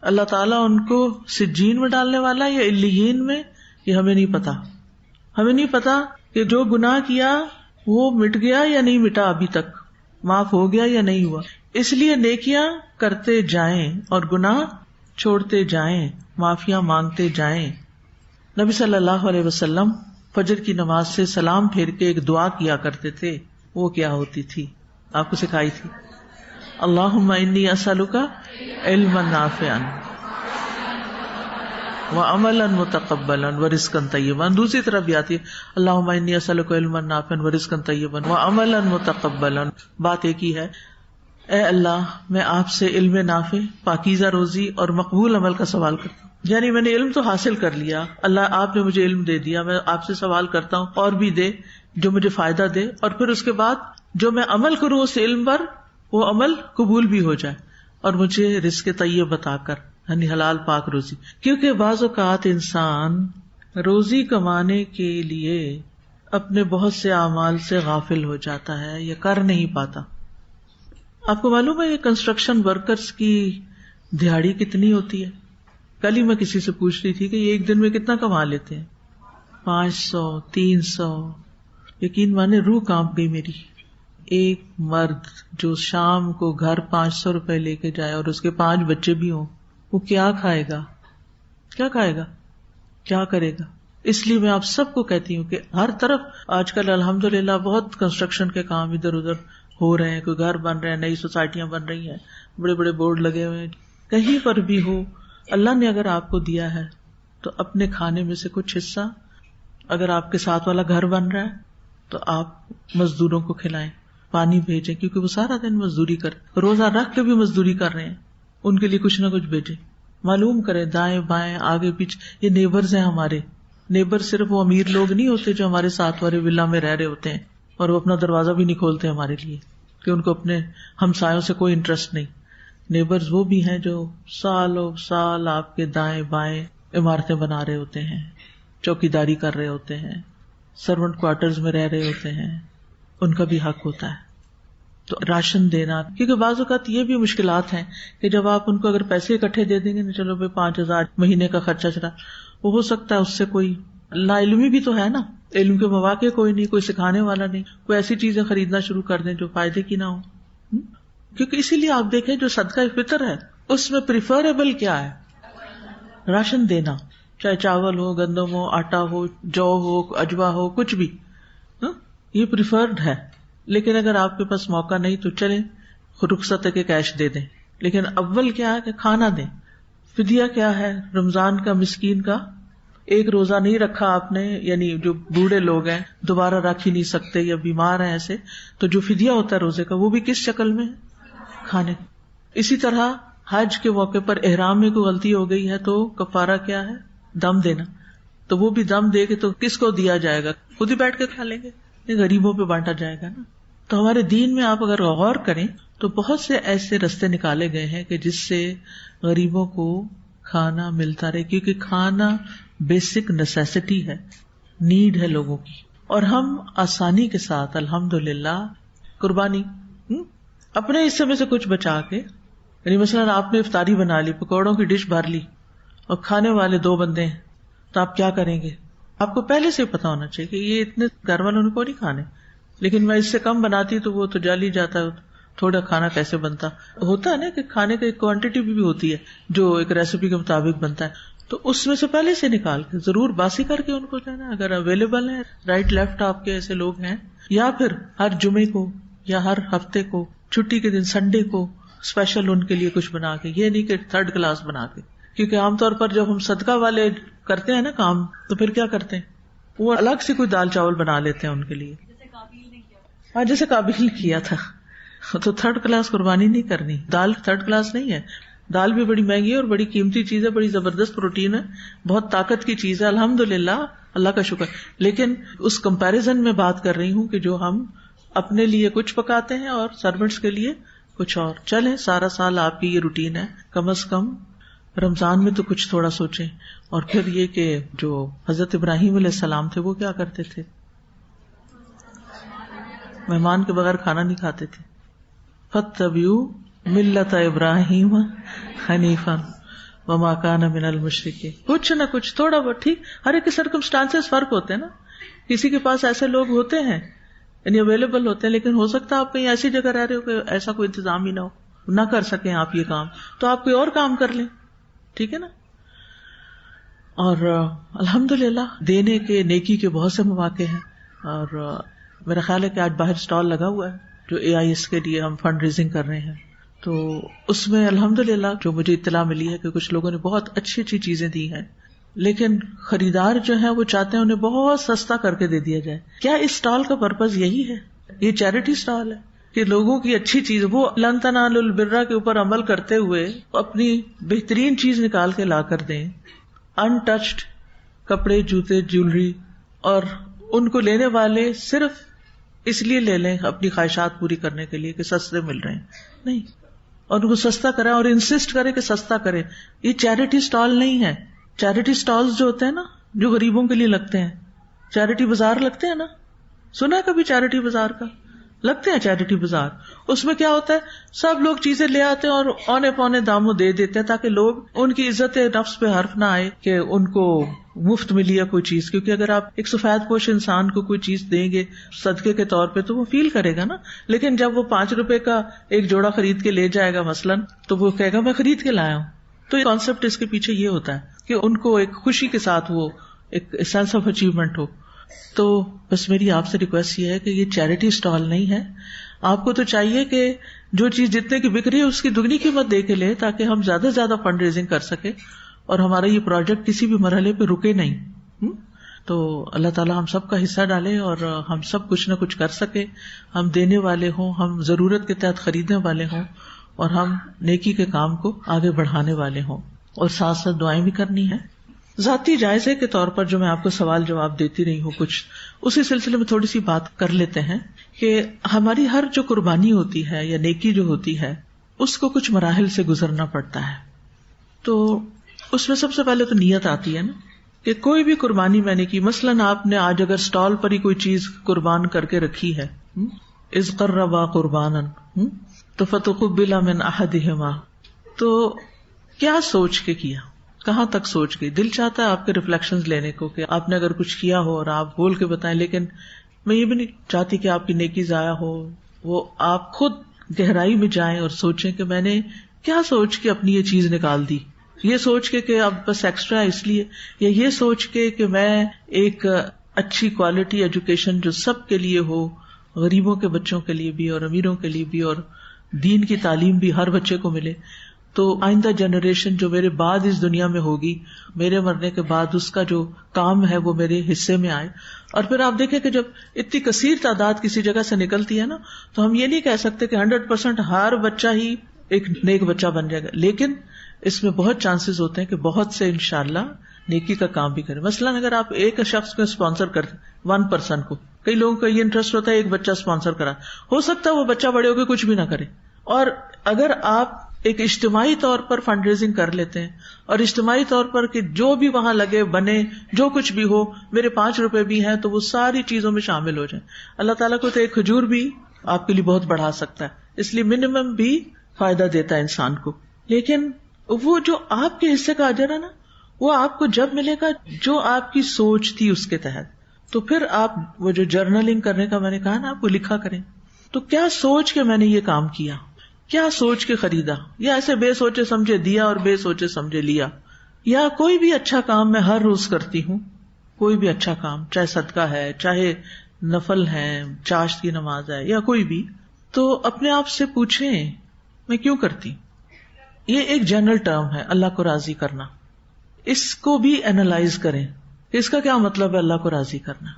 اللہ تعالیٰ ان کو سجین میں ڈالنے والا یا علیین میں، یہ ہمیں نہیں پتا۔ ہمیں نہیں پتا کہ جو گناہ کیا وہ مٹ گیا یا نہیں مٹا، ابھی تک معاف ہو گیا یا نہیں ہوا۔ اس لیے نیکیاں کرتے جائیں اور گناہ چھوڑتے جائیں، معافیاں مانگتے جائیں۔ نبی صلی اللہ علیہ وسلم فجر کی نماز سے سلام پھیر کے ایک دعا کیا کرتے تھے، وہ کیا ہوتی تھی؟ آپ کو سکھائی تھی، اللہم انی اسألک علما نافعا وعملا متقبلا ورزقا طیبا۔ دوسری طرف بھی آتی ہے اللہم انی اسألک علما نافعا ورزقا طیبا وعملا متقبلا۔ بات ایک ہی ہے، اے اللہ میں آپ سے علم نافع، پاکیزہ روزی اور مقبول عمل کا سوال کرتا ہوں۔ یعنی میں نے علم تو حاصل کر لیا، اللہ آپ نے مجھے علم دے دیا، میں آپ سے سوال کرتا ہوں اور بھی دے جو مجھے فائدہ دے، اور پھر اس کے بعد جو میں عمل کروں اس علم پر وہ عمل قبول بھی ہو جائے، اور مجھے رزق طیب عطا کر، یعنی حلال پاک روزی. کیونکہ بعض اوقات انسان روزی کمانے کے لیے اپنے بہت سے اعمال سے غافل ہو جاتا ہے یا کر نہیں پاتا. آپ کو معلوم ہے یہ کنسٹرکشن ورکرز کی دہاڑی کتنی ہوتی ہے؟ کل ہی میں کسی سے پوچھ رہی تھی کہ یہ ایک دن میں کتنا کما لیتے ہیں. 500 300. یقین مانے روح کانپ گئی میری. ایک مرد جو شام کو گھر 500 روپے لے کے جائے اور اس کے 5 بچے بھی ہوں، وہ کیا کھائے گا؟ کیا کھائے گا؟ کیا کرے گا؟ اس لیے میں آپ سب کو کہتی ہوں کہ ہر طرف آج کل الحمدللہ بہت کنسٹرکشن کے کام ادھر ادھر ہو رہے ہیں، کوئی گھر بن رہے ہیں، نئی سوسائٹیاں بن رہی ہیں، بڑے بڑے بورڈ لگے ہوئے ہیں. کہیں پر بھی ہو، اللہ نے اگر آپ کو دیا ہے تو اپنے کھانے میں سے کچھ حصہ، اگر آپ کے ساتھ والا گھر بن رہا ہے تو آپ مزدوروں کو کھلائیں، پانی بھیجیں، کیونکہ وہ سارا دن مزدوری کریں، روزہ رکھ کے بھی مزدوری کر رہے ہیں، ان کے لیے کچھ نہ کچھ بھیجیں. معلوم کریں دائیں بائیں آگے پیچھے. یہ نیبرز ہیں ہمارے. نیبر صرف وہ امیر لوگ نہیں ہوتے جو ہمارے ساتھ والے ولا میں رہ رہے ہوتے ہیں اور وہ اپنا دروازہ بھی نہیں کھولتے ہمارے لیے کہ ان کو اپنے ہمسایوں سے کوئی انٹرسٹ نہیں. نیبرز وہ بھی ہیں جو سالوں سال آپ کے دائیں بائیں عمارتیں بنا رہے ہوتے ہیں، چوکیداری کر رہے ہوتے ہیں، سرونٹ کوارٹرز میں رہ رہے ہوتے ہیں. ان کا بھی حق ہوتا ہے. تو راشن دینا، کیونکہ بعض اوقات یہ بھی مشکلات ہیں کہ جب آپ ان کو اگر پیسے اکٹھے دے دیں گے نا، چلو بھائی 5,000 مہینے کا خرچہ چلا، وہ ہو سکتا ہے اس سے کوئی لا علمی بھی تو ہے نا، علم کے مواقع کوئی نہیں، کوئی سکھانے والا نہیں، کوئی ایسی چیزیں خریدنا شروع کر دیں جو فائدے کی نہ ہو. کیونکہ اسی لیے آپ دیکھیں جو صدقہ فطر ہے اس میں پریفریبل کیا ہے؟ راشن دینا، چاہے چاول ہو، گندم ہو، آٹا ہو، جو ہو، اجوا ہو، کچھ بھی، یہ پریفرڈ ہے. لیکن اگر آپ کے پاس موقع نہیں تو چلیں رخصت ہے کہ کیش دے دیں، لیکن اول کیا ہے کہ کھانا دیں. فدیہ کیا ہے؟ رمضان کا مسکین کا ایک روزہ نہیں رکھا آپ نے، یعنی جو بوڑھے لوگ ہیں دوبارہ رکھ ہی نہیں سکتے یا بیمار ہیں ایسے، تو جو فدیہ ہوتا ہے روزے کا وہ بھی کس شکل میں؟ کھانے. اسی طرح حج کے موقع پر احرام میں کوئی غلطی ہو گئی ہے تو کفارہ کیا ہے؟ دم دینا. تو وہ بھی دم دے کے تو کس کو دیا جائے گا؟ خود ہی بیٹھ کے کھا لیں گے، غریبوں پہ بانٹا جائے گا نا. تو ہمارے دین میں آپ اگر غور کریں تو بہت سے ایسے رستے نکالے گئے ہیں کہ جس سے غریبوں کو کھانا ملتا رہے، کیونکہ کھانا بیسک نیسیسٹی ہے، نیڈ ہے لوگوں کی. اور ہم آسانی کے ساتھ الحمدللہ قربانی اپنے حصے میں سے کچھ بچا کے، یعنی مثلاً آپ نے افطاری بنا لی، پکوڑوں کی ڈش بھر لی اور کھانے والے 2 بندے ہیں، تو آپ کیا کریں گے؟ آپ کو پہلے سے پتا ہونا چاہیے کہ یہ اتنے گھر والوں کو نہیں کھانے، لیکن میں اس سے کم بناتی تو وہ تو جل ہی جاتا ہے، تھوڑا کھانا کیسے بنتا. ہوتا ہے نا کہ کھانے کی کوانٹٹی بھی ہوتی ہے جو ایک ریسیپی کے مطابق بنتا ہے، تو اس میں سے پہلے سے نکال کے ضرور باسی کر کے ان کو دینا اگر اویلیبل ہے. رائٹ لیفٹ آپ کے ایسے لوگ ہیں، یا پھر ہر جمعے کو یا ہر ہفتے کو، چھٹی کے دن سنڈے کو اسپیشل ان کے لیے کچھ بنا کے، یہ نہیں کہ 3rd کلاس بنا کے. کیونکہ عام طور پر جب ہم صدقہ والے کرتے ہیں نا کام تو پھر کیا کرتے ہیں، وہ الگ سے کوئی دال چاول بنا لیتے ہیں ان کے لیے، جیسے قابل نے کیا تھا. تو 3rd کلاس قربانی نہیں کرنی. دال 3rd کلاس نہیں ہے، دال بھی بڑی مہنگی ہے اور بڑی قیمتی چیز ہے، بڑی زبردست پروٹین ہے، بہت طاقت کی چیز ہے، الحمدللہ، اللہ کا شکر. لیکن اس کمپیریزن میں بات کر رہی ہوں کہ جو ہم اپنے لیے کچھ پکاتے ہیں اور سرونٹس کے لیے کچھ اور. چلیں سارا سال آپ کی یہ روٹین ہے، کم از کم رمضان میں تو کچھ تھوڑا سوچیں. اور پھر یہ کہ جو حضرت ابراہیم علیہ السلام تھے وہ کیا کرتے تھے؟ مہمان کے بغیر کھانا نہیں کھاتے تھے. فَاتَّبِعُوا مِلَّةَ إِبْرَاهِيمَ حَنِيفًا وَمَا كَانَ مِنَ الْمُشْرِكِينَ. کچھ نہ کچھ تھوڑا بہت، ٹھیک، ہر ایک کے سرکمسٹانسز فرق ہوتے ہیں نا. کسی کے پاس ایسے لوگ ہوتے ہیں یعنی اویلیبل ہوتے ہیں، لیکن ہو سکتا ہے آپ کہیں ایسی جگہ رہ رہے ہو کہ ایسا کوئی انتظام ہی نہ ہو، نہ کر سکیں آپ یہ کام، تو آپ کوئی اور کام کر لیں، ٹھیک ہے نا. اور الحمدللہ دینے کے، نیکی کے بہت سے مواقع ہیں. اور میرا خیال ہے کہ آج باہر اسٹال لگا ہوا ہے جو AIS کے لیے ہم فنڈ ریزنگ کر رہے ہیں، تو اس میں الحمدللہ جو مجھے اطلاع ملی ہے کہ کچھ لوگوں نے بہت اچھی اچھی چیزیں دی ہیں، لیکن خریدار جو ہیں وہ چاہتے ہیں انہیں بہت سستا کر کے دے دیا جائے. کیا اس اسٹال کا پرپز یہی ہے؟ یہ چیریٹی اسٹال ہے، کہ لوگوں کی اچھی چیز، وہ لن تنالوا البر کے اوپر عمل کرتے ہوئے اپنی بہترین چیز نکال کے لا کر دیں، انٹچڈ کپڑے، جوتے، جیولری، اور ان کو لینے والے صرف اس لیے لے لیں اپنی خواہشات پوری کرنے کے لیے کہ سستے مل رہے ہیں، نہیں، اور ان کو سستا کریں اور انسسٹ کریں کہ سستا کریں. یہ چیریٹی سٹال نہیں ہے. چیریٹی سٹالز جو ہوتے ہیں نا، جو غریبوں کے لیے لگتے ہیں، چیریٹی بازار لگتے ہیں نا، سنا ہے کبھی چیریٹی بازار کا؟ لگتے ہیں چیریٹی بازار. اس میں کیا ہوتا ہے، سب لوگ چیزیں لے آتے ہیں اور اونے پونے داموں دے دیتے ہیں تاکہ لوگ، ان کی عزت نفس پہ حرف نہ آئے کہ ان کو مفت ملی ہے کوئی چیز. کیونکہ اگر آپ ایک سفید پوش انسان کو کوئی چیز دیں گے صدقے کے طور پہ تو وہ فیل کرے گا نا. لیکن جب وہ 5 روپے کا ایک جوڑا خرید کے لے جائے گا مثلاً، تو وہ کہے گا میں خرید کے لایا ہوں. تو یہ کانسیپٹ اس کے پیچھے یہ ہوتا ہے کہ ان کو ایک خوشی کے ساتھ وہ ایک سینس آف اچیومنٹ ہو. تو بس میری آپ سے ریکویسٹ یہ ہے کہ یہ چیریٹی اسٹال نہیں ہے. آپ کو تو چاہیے کہ جو چیز جتنے کی بک رہی ہے اس کی دگنی قیمت دے کے لے تاکہ ہم زیادہ سے زیادہ فنڈ ریزنگ کر سکے اور ہمارا یہ پروجیکٹ کسی بھی مرحلے پہ رکے نہیں. تو اللہ تعالیٰ ہم سب کا حصہ ڈالے اور ہم سب کچھ نہ کچھ کر سکے، ہم دینے والے ہوں، ہم ضرورت کے تحت خریدنے والے ہوں، اور ہم نیکی کے کام کو آگے بڑھانے والے ہوں. اور ساتھ ساتھ دعائیں بھی کرنی ہیں. ذاتی جائزے کے طور پر جو میں آپ کو سوال جواب دیتی رہی ہوں کچھ، اسی سلسلے میں تھوڑی سی بات کر لیتے ہیں کہ ہماری ہر جو قربانی ہوتی ہے یا نیکی جو ہوتی ہے اس کو کچھ مراحل سے گزرنا پڑتا ہے. تو اس میں سب سے پہلے تو نیت آتی ہے نا، کہ کوئی بھی قربانی میں نے کی، مثلاً آپ نے آج اگر اسٹال پر ہی کوئی چیز قربان کر کے رکھی ہے، اذ قربا قربانا، تو فتقبل من احدہما، تو کیا سوچ کے کیا، کہاں تک سوچ گئی. دل چاہتا ہے آپ کے ریفلیکشنز لینے کو کہ آپ نے اگر کچھ کیا ہو اور آپ بول کے بتائیں، لیکن میں یہ بھی نہیں چاہتی کہ آپ کی نیکی ضائع ہو. وہ آپ خود گہرائی میں جائیں اور سوچیں کہ میں نے کیا سوچ کے اپنی یہ چیز نکال دی. یہ سوچ کے کہ اب بس ایکسٹرا اس لیے، یا یہ سوچ کے کہ میں ایک اچھی کوالٹی ایجوکیشن جو سب کے لیے ہو، غریبوں کے بچوں کے لیے بھی اور امیروں کے لیے بھی، اور دین کی تعلیم بھی ہر بچے کو ملے، تو آئندہ جنریشن جو میرے بعد اس دنیا میں ہوگی، میرے مرنے کے بعد اس کا جو کام ہے وہ میرے حصے میں آئے. اور پھر آپ دیکھیں کہ جب اتنی کثیر تعداد کسی جگہ سے نکلتی ہے نا، تو ہم یہ نہیں کہہ سکتے کہ 100% ہر بچہ ہی ایک نیک بچہ بن جائے گا، لیکن اس میں بہت چانسز ہوتے ہیں کہ بہت سے انشاءاللہ نیکی کا کام بھی کریں. مثلاً اگر آپ ایک شخص کو اسپانسر کرتے 1% کو، کئی لوگوں کا یہ انٹرسٹ ہوتا ہے ایک بچہ اسپانسر کرا، ہو سکتا ہے وہ بچہ بڑے ہو کے کچھ بھی نہ کرے. اور اگر آپ ایک اجتماعی طور پر فنڈ ریزنگ کر لیتے ہیں اور اجتماعی طور پر کہ جو بھی وہاں لگے بنے، جو کچھ بھی ہو، میرے 5 روپے بھی ہیں تو وہ ساری چیزوں میں شامل ہو جائیں. اللہ تعالیٰ کو تو ایک کھجور بھی آپ کے لیے بہت بڑھا سکتا ہے، اس لیے منیمم بھی فائدہ دیتا ہے انسان کو. لیکن وہ جو آپ کے حصے کا اجر ہے نا، وہ آپ کو جب ملے گا جو آپ کی سوچ تھی اس کے تحت. تو پھر آپ وہ جو جرنلنگ کرنے کا میں نے کہا نا، آپ کو لکھا کریں، تو کیا سوچ کے میں نے یہ کام کیا، کیا سوچ کے خریدا، یا ایسے بے سوچے سمجھے دیا اور بے سوچے سمجھے لیا. یا کوئی بھی اچھا کام میں ہر روز کرتی ہوں، کوئی بھی اچھا کام، چاہے صدقہ ہے، چاہے نفل ہے، چاشت کی نماز ہے، یا کوئی بھی، تو اپنے آپ سے پوچھیں میں کیوں کرتی. یہ ایک جنرل ٹرم ہے اللہ کو راضی کرنا، اس کو بھی اینالائز کریں، اس کا کیا مطلب ہے اللہ کو راضی کرنا.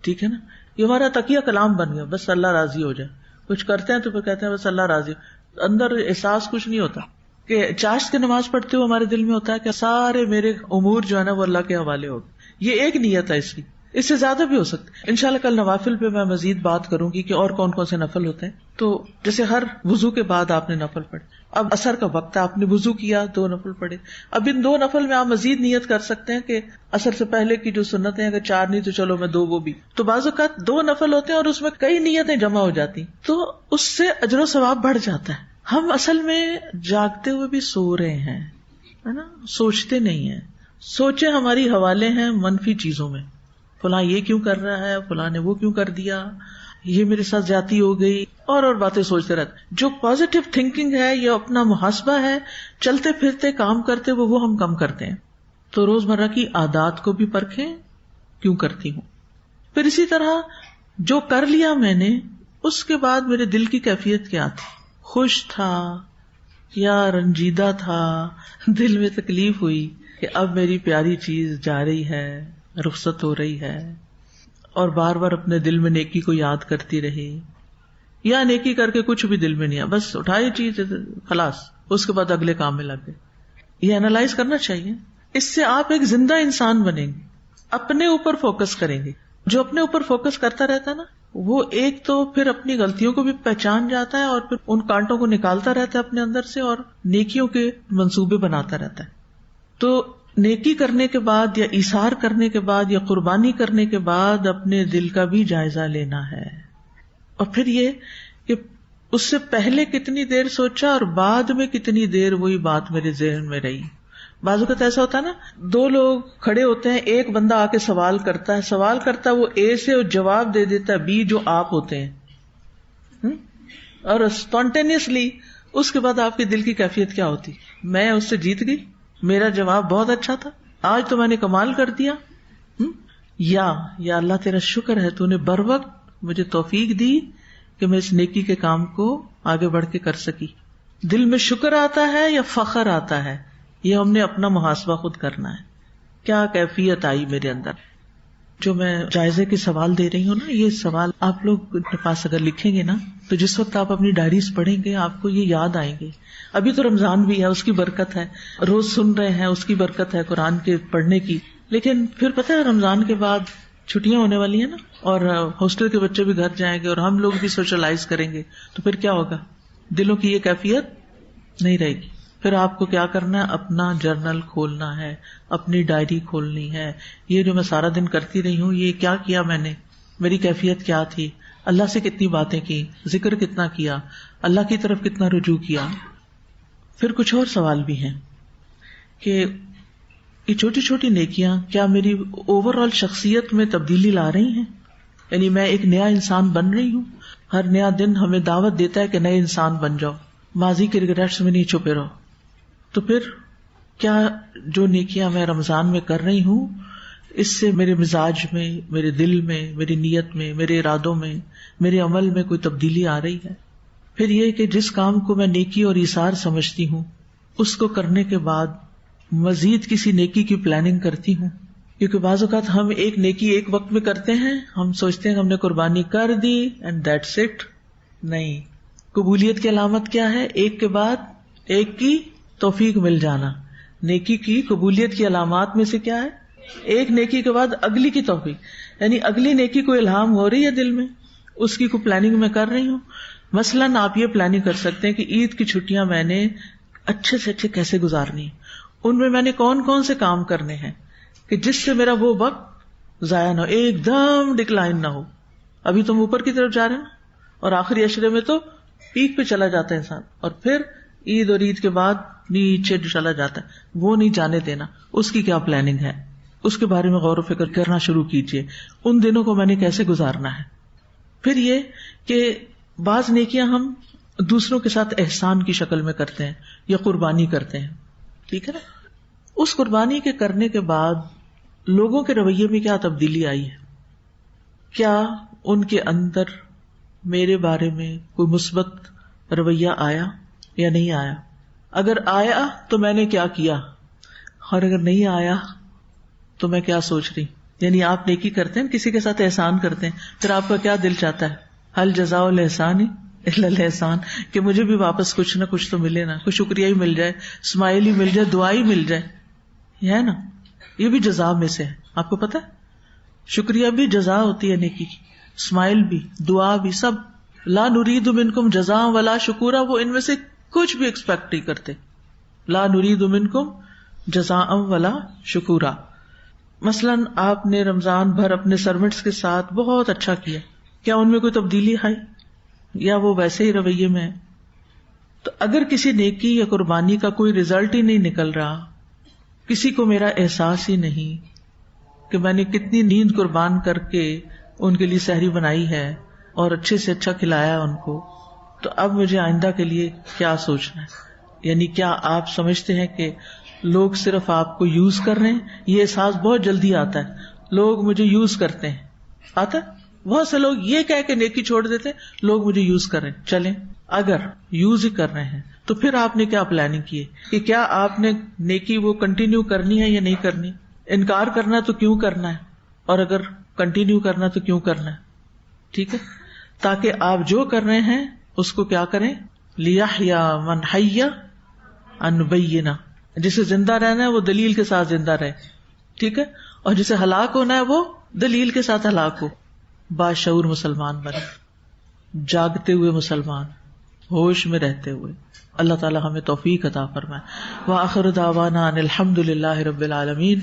ٹھیک ہے نا، یہ ہمارا تقیہ کلام بن گیا، بس اللہ راضی ہو جائے. کچھ کرتے ہیں تو پھر کہتے ہیں بس اللہ راضی، اندر احساس کچھ نہیں ہوتا. کہ چاشت کی نماز پڑھتے ہوئے ہمارے دل میں ہوتا ہے کہ سارے میرے امور جو ہے نا وہ اللہ کے حوالے ہو گئے. یہ ایک نیت ہے، اس کی، اس سے زیادہ بھی ہو سکتا ہے. انشاءاللہ کل نوافل پہ میں مزید بات کروں گی کہ اور کون کون سے نفل ہوتے ہیں. تو جیسے ہر وضو کے بعد آپ نے نفل پڑھے، اب عصر کا وقت ہے، آپ نے وضو کیا، 2 نفل پڑھے. اب ان 2 نفل میں آپ مزید نیت کر سکتے ہیں کہ عصر سے پہلے کی جو سنتیں، اگر 4 نہیں تو چلو میں 2 وہ بھی. تو بعض اوقات 2 نفل ہوتے ہیں اور اس میں کئی نیتیں جمع ہو جاتی، تو اس سے اجر و ثواب بڑھ جاتا ہے. ہم اصل میں جاگتے ہوئے بھی سو رہے ہیں، ہے نا، سوچتے نہیں ہیں. سوچے ہماری حوالے ہیں منفی چیزوں میں، فلاں یہ کیوں کر رہا ہے، فلاں نے وہ کیوں کر دیا، یہ میرے ساتھ زیادتی ہو گئی، اور باتیں سوچتے رہتے. جو پازیٹو تھنکنگ ہے یا اپنا محاسبہ ہے، چلتے پھرتے کام کرتے وہ ہم کم کرتے ہیں. تو روزمرہ کی عادات کو بھی پرکھیں کیوں کرتی ہوں. پھر اسی طرح جو کر لیا میں نے، اس کے بعد میرے دل کی کیفیت کیا تھی، خوش تھا یا رنجیدہ تھا، دل میں تکلیف ہوئی کہ اب میری پیاری چیز جا رہی ہے، رخصت ہو رہی ہے، اور بار بار اپنے دل میں نیکی کو یاد کرتی رہی. یا نیکی کر کے کچھ بھی دل میں نہیں آیا، بس اٹھائی چیز خلاص، اس کے بعد اگلے کام میں لگ گئے. یہ انالائز کرنا چاہیے. اس سے آپ ایک زندہ انسان بنیں گے، اپنے اوپر فوکس کریں گے. جو اپنے اوپر فوکس کرتا رہتا ہے نا، وہ ایک تو پھر اپنی غلطیوں کو بھی پہچان جاتا ہے اور پھر ان کانٹوں کو نکالتا رہتا ہے اپنے اندر سے اور نیکیوں کے منصوبے بناتا رہتا ہے. تو نیکی کرنے کے بعد یا ایثار کرنے کے بعد یا قربانی کرنے کے بعد اپنے دل کا بھی جائزہ لینا ہے. اور پھر یہ کہ اس سے پہلے کتنی دیر سوچا اور بعد میں کتنی دیر وہی بات میرے ذہن میں رہی. بعض اوقات ایسا ہوتا ہے نا، دو لوگ کھڑے ہوتے ہیں، ایک بندہ آ کے سوال کرتا ہے وہ اے سے اور جواب دے دیتا ہے بی جو آپ ہوتے ہیں، اور اسپونٹینیسلی اس کے بعد آپ کے دل کی کیفیت کیا ہوتی؟ میں اس سے جیت گئی، میرا جواب بہت اچھا تھا، آج تو میں نے کمال کر دیا. یا اللہ تیرا شکر ہے تو نے بر وقت مجھے توفیق دی کہ میں اس نیکی کے کام کو آگے بڑھ کے کر سکی. دل میں شکر آتا ہے یا فخر آتا ہے، یہ ہم نے اپنا محاسبہ خود کرنا ہے. کیا کیفیت آئی میرے اندر؟ جو میں جائزے کے سوال دے رہی ہوں نا، یہ سوال آپ لوگ اپنے پاس اگر لکھیں گے نا تو جس وقت آپ اپنی ڈائریز پڑھیں گے آپ کو یہ یاد آئیں گے. ابھی تو رمضان بھی ہے، اس کی برکت ہے، روز سن رہے ہیں، اس کی برکت ہے قرآن کے پڑھنے کی. لیکن پھر پتہ ہے رمضان کے بعد چھٹیاں ہونے والی ہیں نا، اور ہاسٹل کے بچے بھی گھر جائیں گے اور ہم لوگ بھی سوشلائز کریں گے، تو پھر کیا ہوگا؟ دلوں کی یہ کیفیت نہیں رہے گی. پھر آپ کو کیا کرنا ہے؟ اپنا جرنل کھولنا ہے، اپنی ڈائری کھولنی ہے. یہ جو میں سارا دن کرتی رہی ہوں، یہ کیا کیا میں نے، میری کیفیت کیا تھی، اللہ سے کتنی باتیں کی، ذکر کتنا کیا، اللہ کی طرف کتنا رجوع کیا. پھر کچھ اور سوال بھی ہیں کہ یہ چھوٹی چھوٹی نیکیاں کیا میری اوور آل شخصیت میں تبدیلی لا رہی ہیں؟ یعنی میں ایک نیا انسان بن رہی ہوں. ہر نیا دن ہمیں دعوت دیتا ہے کہ نئے انسان بن جاؤ، ماضی کے ریگریٹس میں نہیں چھپے رہو. تو پھر کیا جو نیکیاں میں رمضان میں کر رہی ہوں اس سے میرے مزاج میں، میرے دل میں، میری نیت میں، میرے ارادوں میں، میرے عمل میں کوئی تبدیلی آ رہی ہے؟ پھر یہ کہ جس کام کو میں نیکی اور ایثار سمجھتی ہوں اس کو کرنے کے بعد مزید کسی نیکی کی پلاننگ کرتی ہوں. کیونکہ بعض اوقات ہم ایک نیکی ایک وقت میں کرتے ہیں، ہم سوچتے ہیں ہم نے قربانی کر دی اینڈ دیٹس اٹ. نہیں، قبولیت کی علامت کیا ہے؟ ایک کے بعد ایک کی توفیق مل جانا. نیکی کی قبولیت کی علامات میں سے کیا ہے؟ ایک نیکی کے بعد اگلی کی توفیق، یعنی اگلی نیکی کو الہام ہو رہی ہے دل میں، اس کی کوئی پلاننگ میں کر رہی ہوں. مثلاً آپ یہ پلاننگ کر سکتے ہیں کہ عید کی چھٹیاں میں نے اچھے سے اچھے کیسے گزارنی، ان میں میں نے کون کون سے کام کرنے ہیں کہ جس سے میرا وہ وقت ضائع نہ ہو، ایک دم ڈکلائن نہ ہو. ابھی تم اوپر کی طرف جا رہے ہیں اور آخری عشرے میں تو پیک پہ چلا جاتا ہے انسان، اور پھر عید اور عید کے بعد نیچے چلا جاتا ہے. وہ نہیں جانے دینا. اس کی کیا پلاننگ ہے، اس کے بارے میں غور و فکر کرنا شروع کیجیے. ان دنوں کو میں نے کیسے گزارنا ہے. پھر یہ کہ بعض نیکیاں ہم دوسروں کے ساتھ احسان کی شکل میں کرتے ہیں یا قربانی کرتے ہیں، ٹھیک ہے نا. اس قربانی کے کرنے کے بعد لوگوں کے رویے میں کیا تبدیلی آئی ہے؟ کیا ان کے اندر میرے بارے میں کوئی مثبت رویہ آیا یا نہیں آیا؟ اگر آیا تو میں نے کیا کیا، اور اگر نہیں آیا تو میں کیا سوچ رہی. یعنی آپ نیکی کرتے ہیں، کسی کے ساتھ احسان کرتے ہیں، پھر آپ کا کیا دل چاہتا ہے؟ حل جزاء الاحسان الا الاحسان، کہ مجھے بھی واپس کچھ نہ کچھ تو ملے نا، کوئی شکریہ ہی مل جائے، اسمائل ہی مل جائے، دعا ہی مل جائے. یہ ہے نا، یہ بھی جزا میں سے ہے. آپ کو پتا ہے شکریہ بھی جزا ہوتی ہے نیکی کی، اسمائل بھی، دعا بھی، سب. لا نرید منکم جزاء ولا شکورا، وہ ان میں سے کچھ بھی ایکسپیکٹ نہیں کرتے. لا نرید منکم جزاء ولا شکورا. مثلاً آپ نے رمضان بھر اپنے سرونٹس کے ساتھ بہت اچھا کیا، کیا ان میں کوئی تبدیلی آئی یا وہ ویسے ہی رویے میں ہے؟ تو اگر کسی نیکی یا قربانی کا کوئی ریزلٹ ہی نہیں نکل رہا، کسی کو میرا احساس ہی نہیں کہ میں نے کتنی نیند قربان کر کے ان کے لیے سحری بنائی ہے اور اچھے سے اچھا کھلایا ان کو، تو اب مجھے آئندہ کے لیے کیا سوچنا ہے؟ یعنی کیا آپ سمجھتے ہیں کہ لوگ صرف آپ کو یوز کر رہے ہیں؟ یہ احساس بہت جلدی آتا ہے، لوگ مجھے یوز کرتے ہیں. آتا ہے بہت سے لوگ یہ کہہ کے نیکی چھوڑ دیتے ہیں، لوگ مجھے یوز کر رہے ہیں. چلیں، اگر یوز ہی کر رہے ہیں تو پھر آپ نے کیا پلاننگ کی ہے کہ کیا آپ نے نیکی وہ کنٹینیو کرنی ہے یا نہیں کرنی؟ انکار کرنا تو کیوں کرنا ہے، اور اگر کنٹینیو کرنا تو کیوں کرنا ہے؟ ٹھیک ہے. تاکہ آپ جو کر رہے ہیں اس کو کیا کریں، لیحیا من حی عن بینہ، جسے زندہ رہنا ہے وہ دلیل کے ساتھ زندہ رہے، ٹھیک ہے، اور جسے ہلاک ہونا ہے وہ دلیل کے ساتھ ہلاک ہو. باشعور مسلمان بنے، جاگتے ہوئے مسلمان، ہوش میں رہتے ہوئے. اللہ تعالی ہمیں توفیق عطا فرمائے. وآخر دعوانا ان الحمد للہ رب العالمین.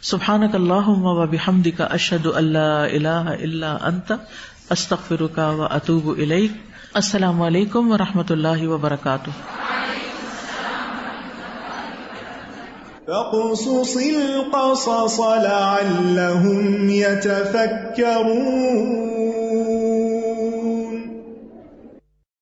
سبحانک اللہم وبحمدک اشہد ان لا الہ الا انت استغفرک واتوب الیک. السلام علیکم ورحمۃ اللہ وبرکاتہ. فاقصص القصص لعلهم يتفكرون